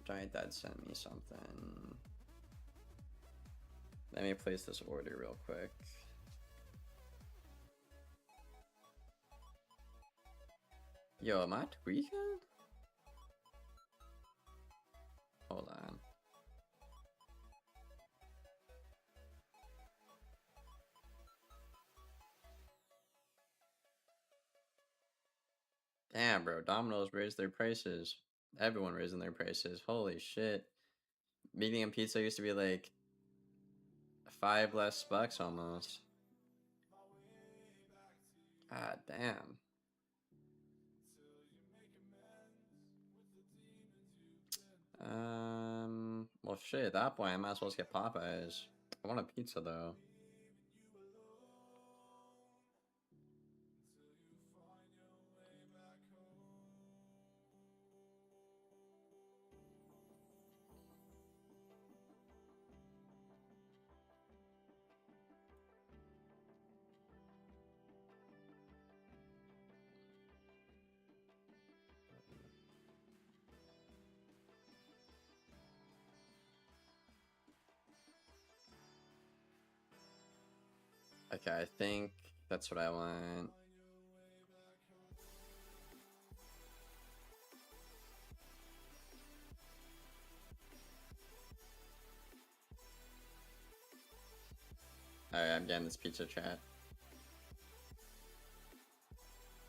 Giant Dad sent me something. Let me place this order real quick. Yo, am I tweaking? Hold on. Damn, bro. Domino's raised their prices. Everyone raising their prices. Holy shit. Medium pizza used to be like $5 less almost. God damn. Well, shit, at that point, I might as well just get Popeyes. I want a pizza, though. Okay, I think that's what I want. Alright, I'm getting this pizza chat.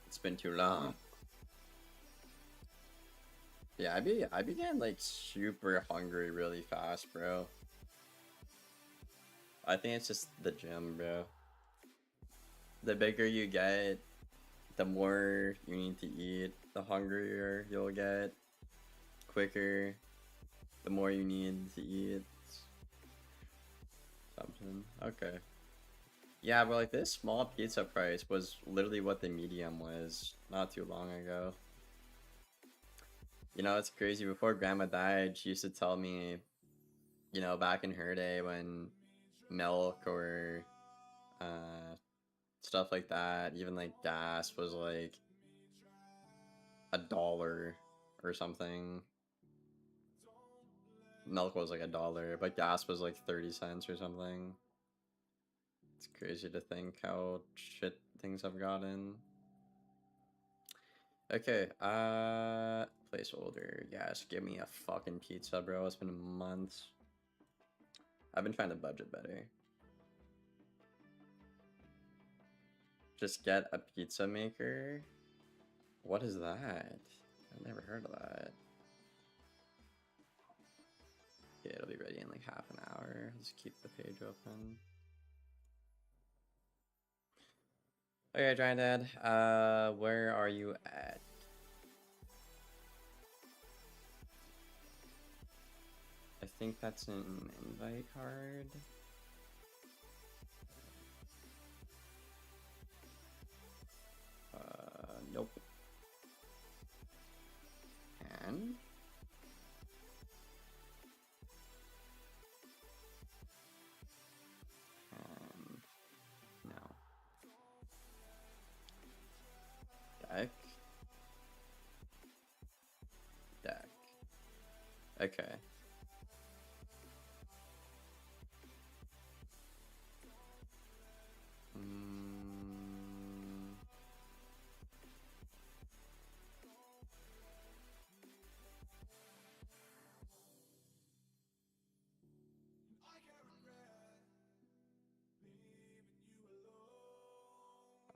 It's been too long. Yeah, I be getting like super hungry really fast, bro. I think it's just the gym, bro. The bigger you get, the more you need to eat, the hungrier you'll get. Quicker, the more you need to eat. Something. Okay. Yeah, but like this small pizza price was literally what the medium was not too long ago. You know, it's crazy. Before grandma died, she used to tell me, you know, back in her day when milk or stuff like that, even like gas was like $1 or something. Milk was like $1, but gas was like 30 cents or something. It's crazy to think how shit things have gotten. Okay, placeholder. Yes, give me a fucking pizza, bro. It's been months. I've been trying to budget better. Just get a pizza maker? What is that? I've never heard of that. Okay, it'll be ready in like half an hour. Let's keep the page open. Okay, Giant Dad, where are you at? I think that's an invite card. Nope. And no. Deck. Deck. Okay.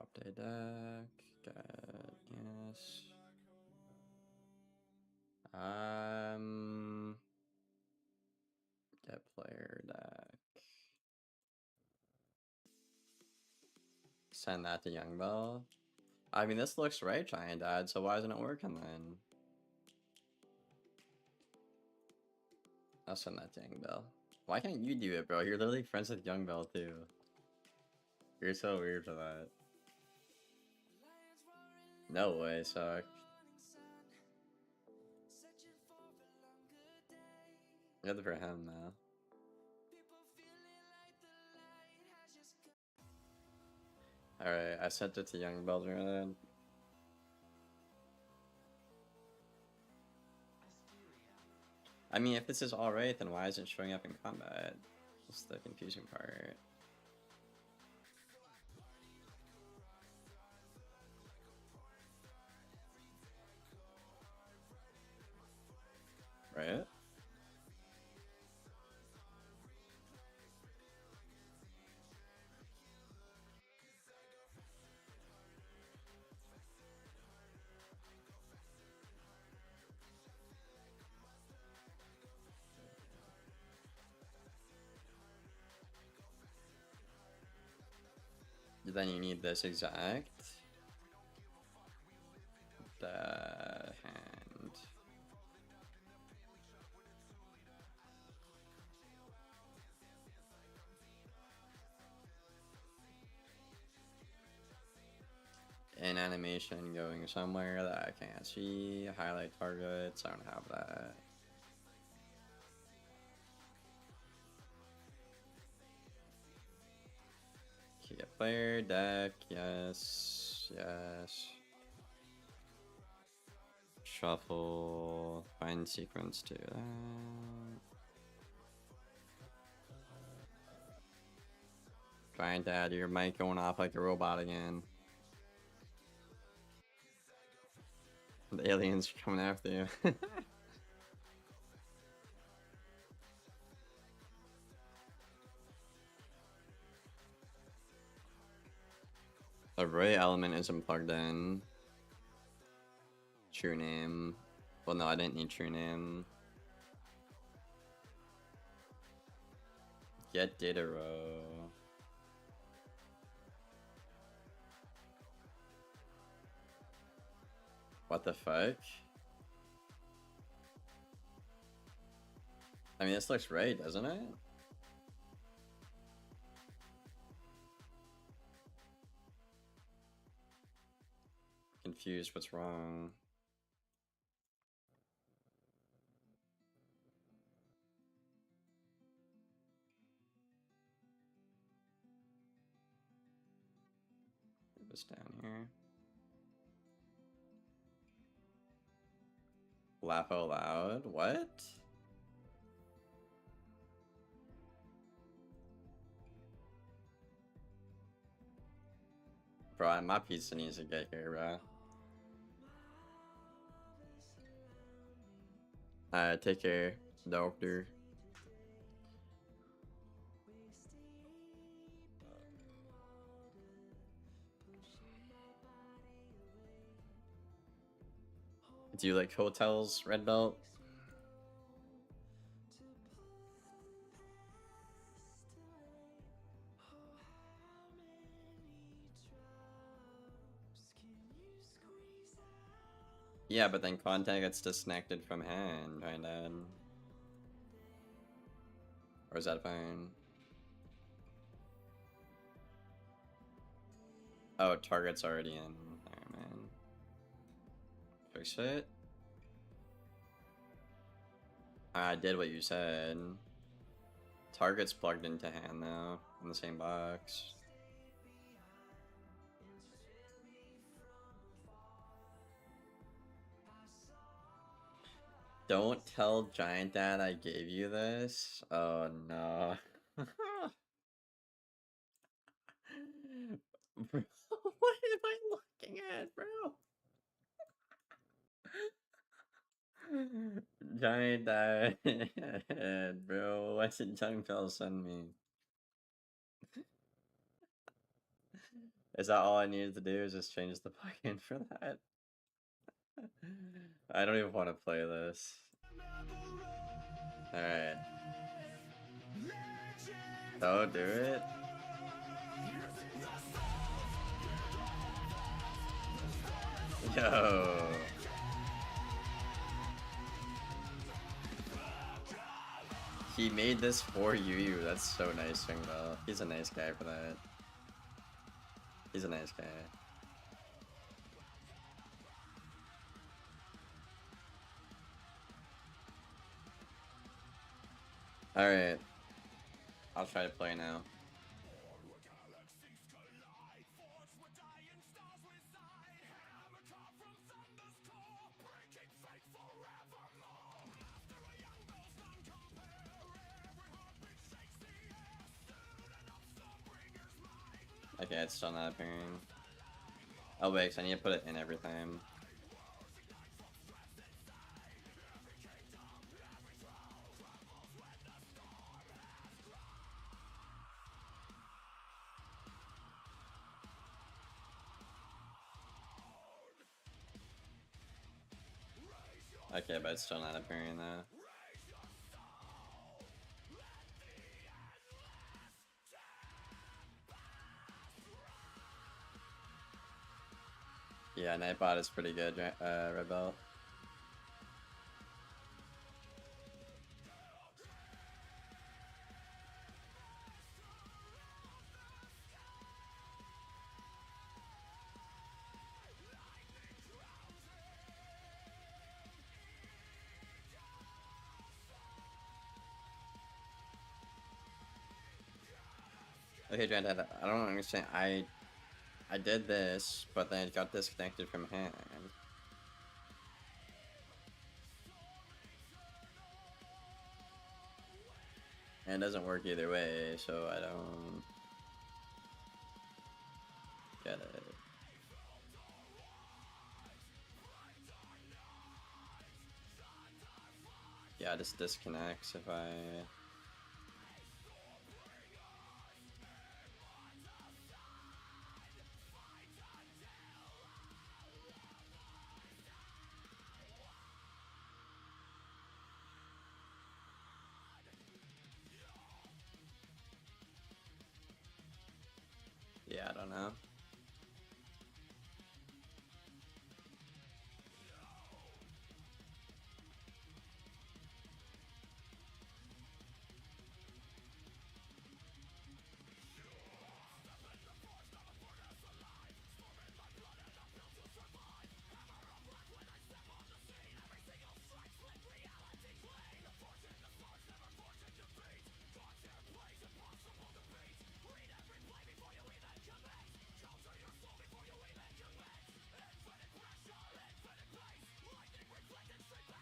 Update deck. Got yes. Get player deck. Send that to Young Bell. I mean, this looks right, Giant Dad, so why isn't it working then? I'll send that to Young Bell. Why can't you do it, bro? You're literally friends with Young Bell, too. You're so weird for that. No way, suck. Good for him, though. Alright, I sent it to Young Belgium. I mean, if this is alright, then why is it showing up in combat? That's the confusing part. Right? Then you need this exact. The hand. An animation going somewhere that I can't see. Highlight targets. I don't have that. Key a player, deck, yes, yes. Shuffle, find sequence to that. Trying to add your mic going off like a robot again. The aliens are coming after you. Array element isn't plugged in. True name. Well, no, I didn't need true name. Get data row. What the fuck? I mean, this looks right, doesn't it? Confused, what's wrong? Put this down here. Laugh out loud? What? Bro, my pizza needs to get here, bro. Take care, doctor. Do you like hotels, Red Belt? Yeah, but then contact gets disconnected from hand, kinda. Or is that fine? Oh, target's already in. Alright, man. Fix it. I did what you said. Target's plugged into hand now, in the same box. Don't tell Giant Dad I gave you this. Oh no. Bro, what am I looking at, bro? Giant Dad, bro. What did Young Fell send me? Is that all I needed to do? Is just change the plugin for that? I don't even want to play this. Alright. Don't do it. Yo. He made this for you. That's so nice, Bell. He's a nice guy for that. He's a nice guy. Alright. I'll try to play now. Okay, it's still not appearing. Oh wait, 'cause I need to put it in every time. Okay, but it's still not appearing though. Yeah, Nightbot is pretty good, Red Belt. Okay, Granddad, I don't understand. I did this, but then it got disconnected from hand. And it doesn't work either way, so I don't get it. Yeah, it just disconnects if I... Yeah, I don't know.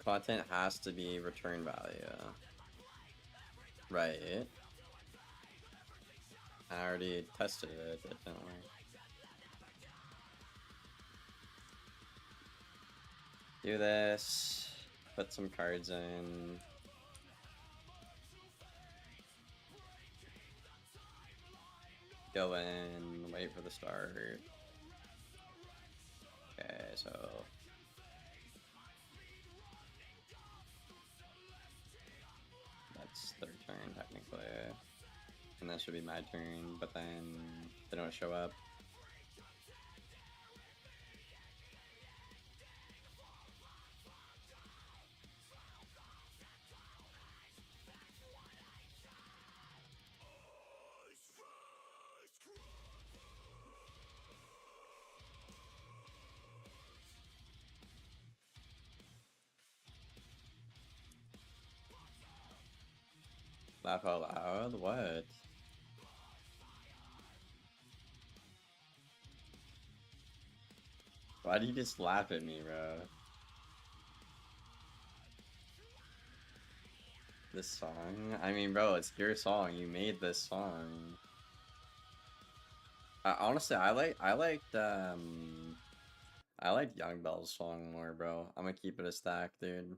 Content has to be return value. Right. I already tested it, it didn't work. Do this. Put some cards in. Go in. Wait for the start. Okay, so... That's their turn, technically. And that should be my turn, but then they don't show up. Laugh out loud? What? Why do you just laugh at me, bro? This song? I mean, bro, it's your song. You made this song. Honestly, I liked Young Bell's song more, bro. I'm gonna keep it a stack, dude.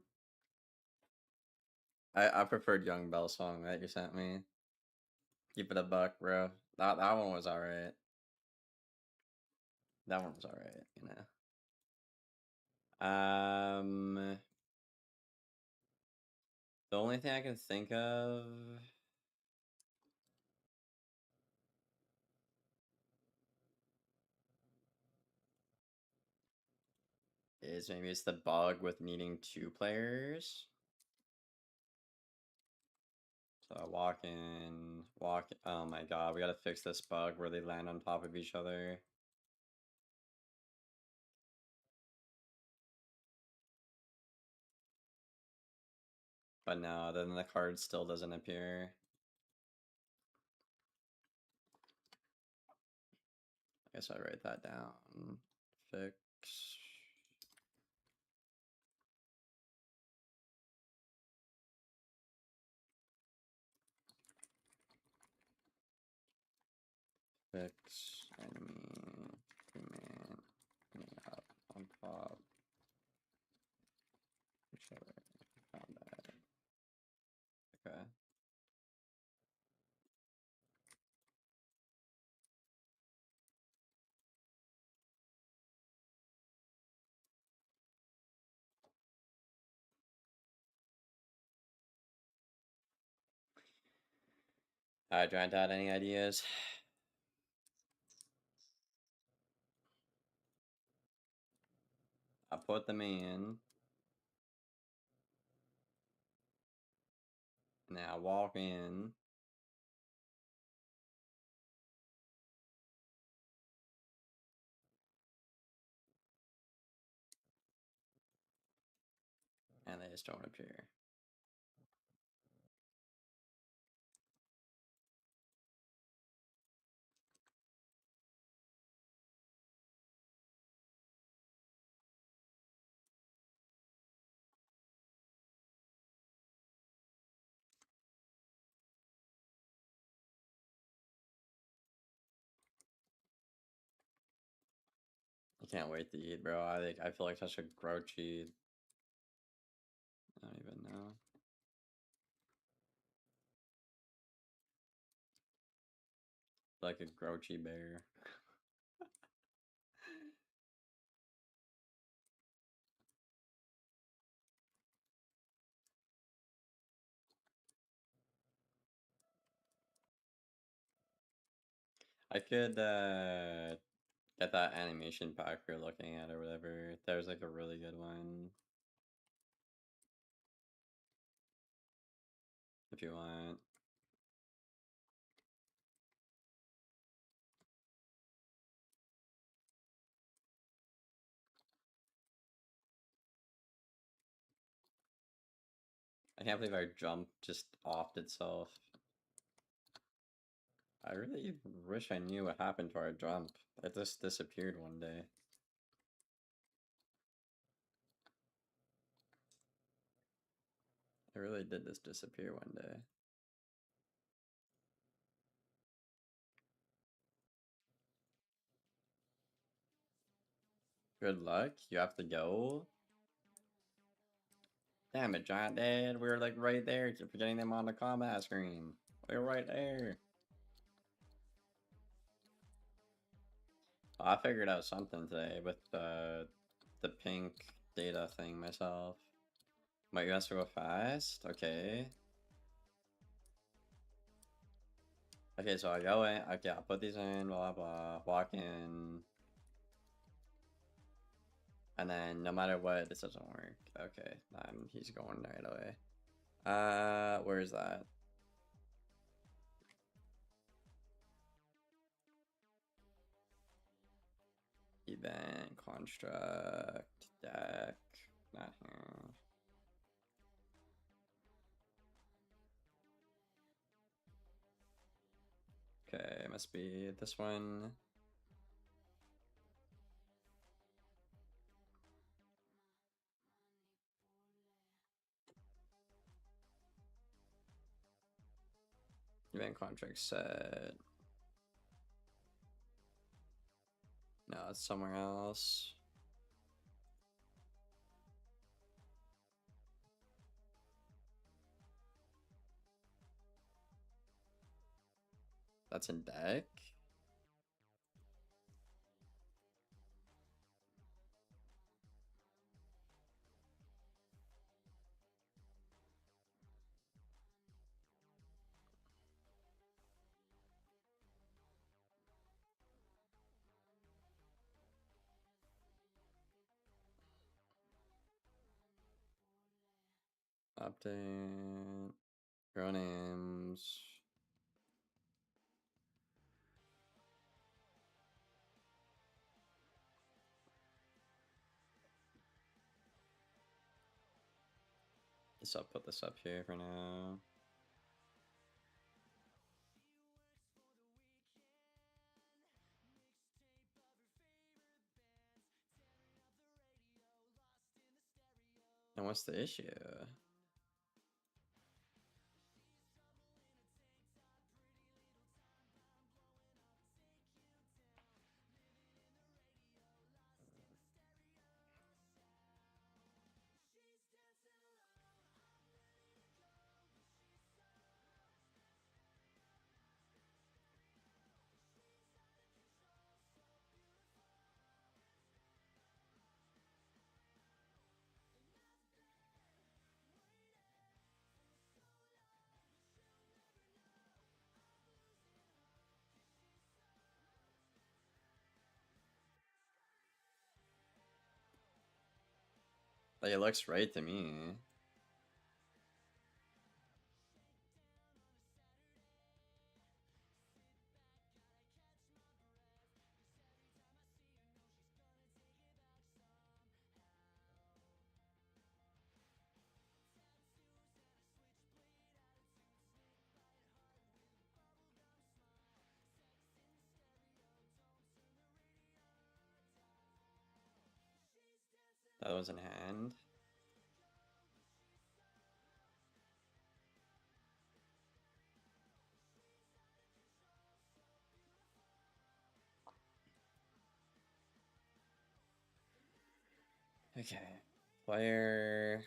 I preferred Young Bell's song that you sent me. Keep it a buck, bro. That one was alright. That one was alright, you know. The only thing I can think of is maybe it's the bug with needing 2 players. So walk. Oh my god, we gotta fix this bug where they land on top of each other. But no, then the card still doesn't appear. I guess I write that down. Fix. Fix enemy command up on top. Whichever. Found that. Okay. Alright, trying to add any ideas? I put them in. And then I walk in. And they just don't appear. I can't wait to eat, bro. I feel like such a grouchy. I don't even know. Like a grouchy bear. I could get that animation pack you're looking at or whatever. There's like a really good one. If you want. I can't believe our jump just offed itself. I really wish I knew what happened to our jump. It just disappeared one day. It really did just disappear one day. Good luck. You have to go. Damn it, Giant Dad. We were like right there. You're getting them on the combat screen. We were right there. Oh, I figured out something today with the pink data thing myself. Wait, you have to go fast? Okay. Okay, so I go in. Okay, I'll put these in, blah, blah, walk in. And then no matter what, this doesn't work. Okay, he's going right away. Where is that? Event, construct, deck, not here. Okay, must be this one. Event contract set. No, it's somewhere else. That's in deck. Update. Grow names. So I'll put this up here for now. And what's the issue? Like, it looks right to me. That was in hand. Okay. Player.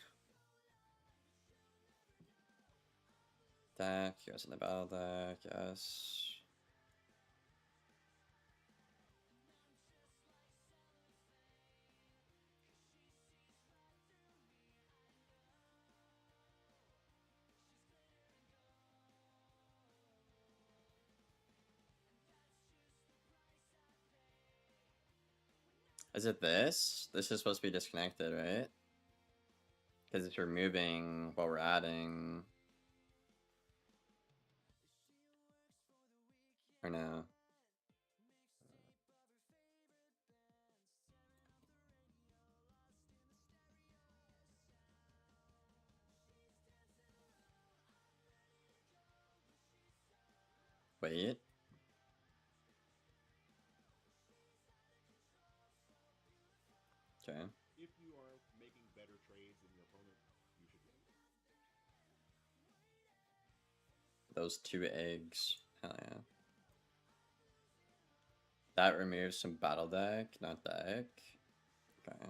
Deck. Goes in the battle deck. Yes. Is it this? This is supposed to be disconnected, right? Because it's removing what we're adding. Or no? Wait. Okay. If you are making better trades than your opponent, you should win. Those 2 eggs. Hell yeah. That removes some battle deck, not deck. Okay.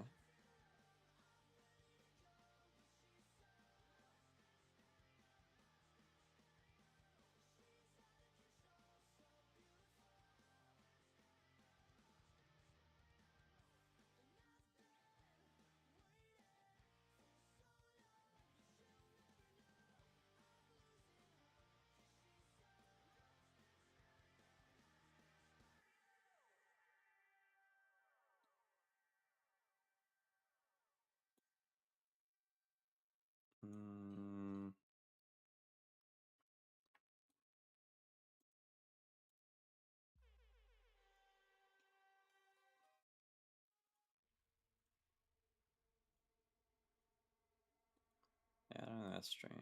Mm. Yeah, I don't know, that's strange.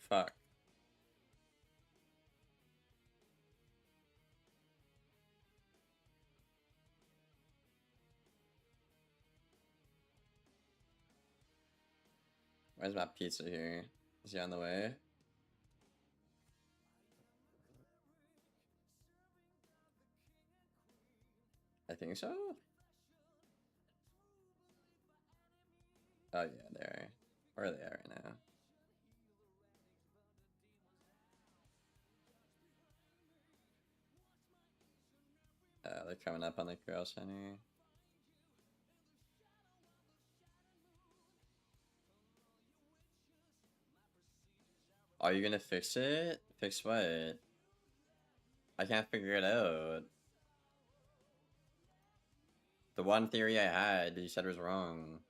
Fuck. Where's my pizza here? Is he on the way? I think so. Oh yeah, there. Where are they at right now? They're coming up on the Grill Center. Are you gonna fix it? Fix what? I can't figure it out. The one theory I had, you said was wrong.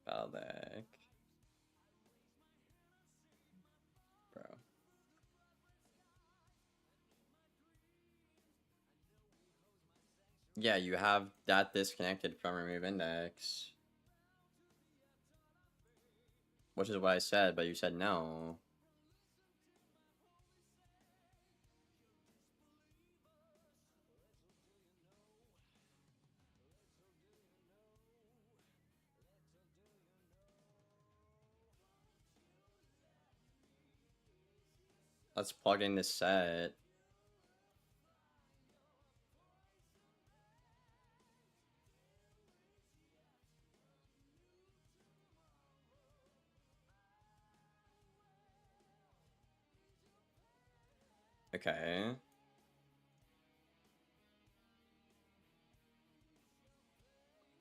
Battle deck. Bro. Yeah, you have that disconnected from remove index. Which is what I said, but you said no. Let's plug in this set. Okay.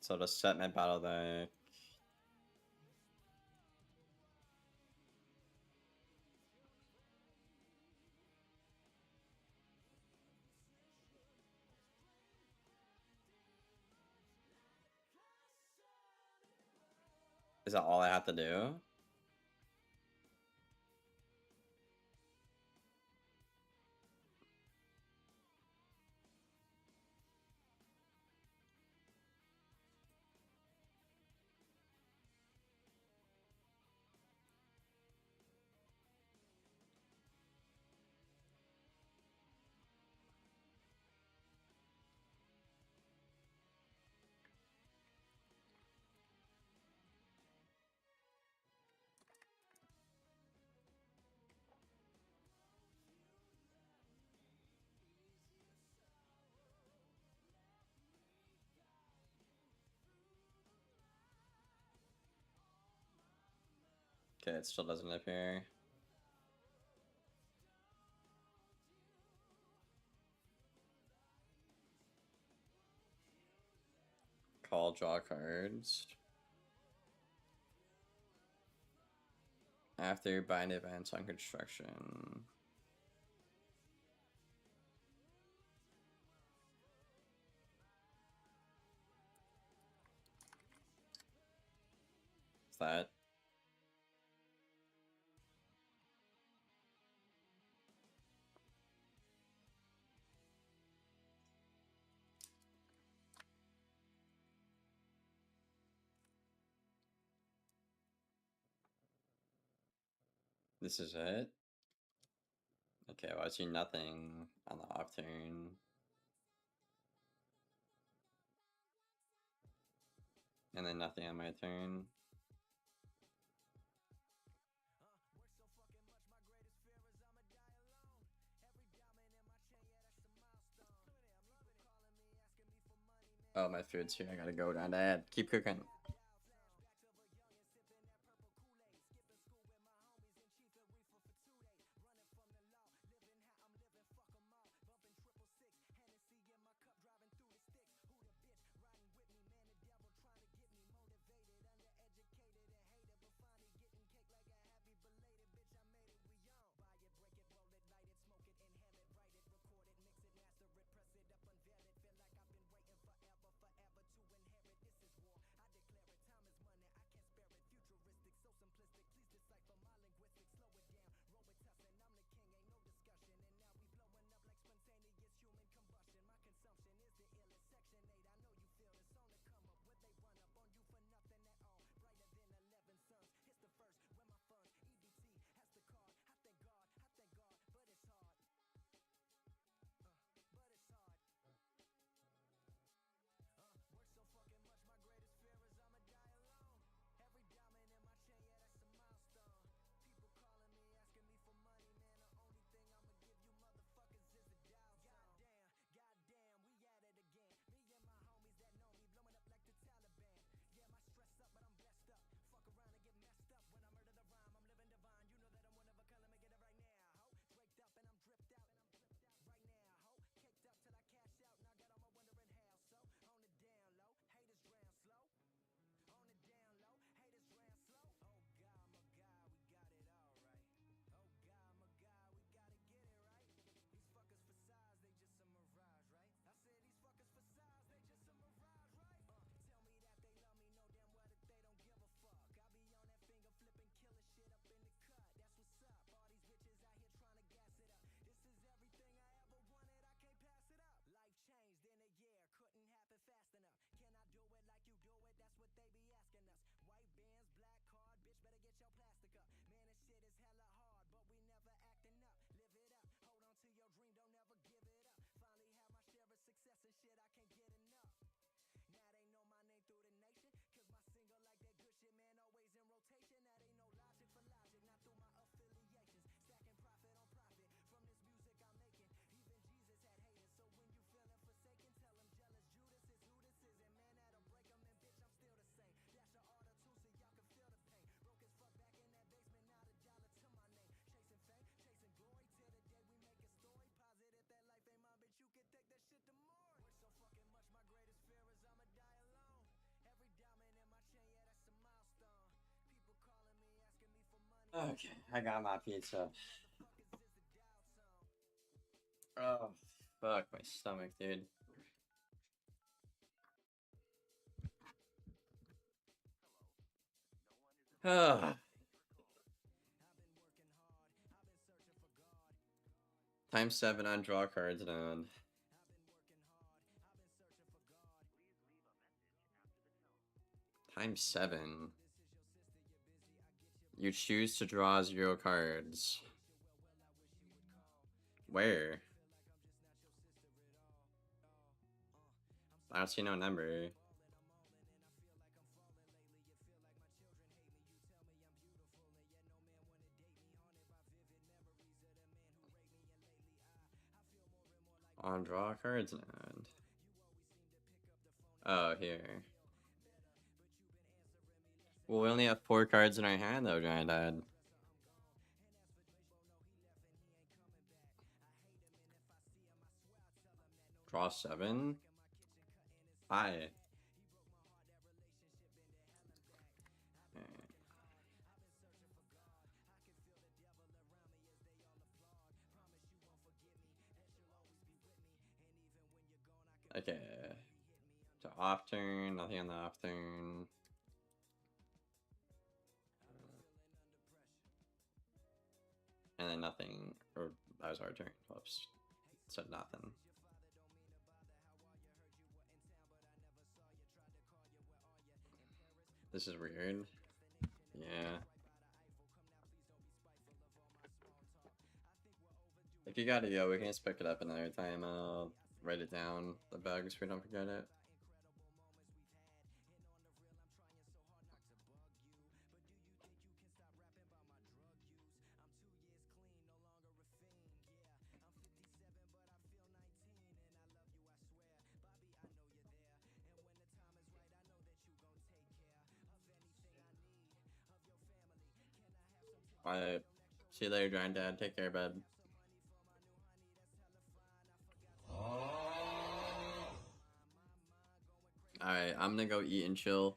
So to set my battle deck. Is that all I have to do? Okay, it still doesn't appear. Call, draw cards. After bind events on construction. Is that? This is it? Okay, well I see nothing on the off turn. And then nothing on my turn. Oh, my food's here. I gotta go down to Dad. Keep cooking. Okay, I got my pizza. Oh, fuck my stomach, dude. Times 7 on draw cards and times 7. You choose to draw 0 cards. Where? I don't see no number. On draw cards and oh, here. Well, we only have 4 cards in our hand though, Granddad. Draw 7? Hi. Okay. So off turn, nothing on the off turn. And then nothing, or that was our turn. Whoops. Said nothing. This is weird. Yeah. If you gotta go, we can just pick it up another time. I'll write it down, the bugs, so we don't forget it. Alright. See you later, Granddad. Take care, bud. Alright, I'm gonna go eat and chill.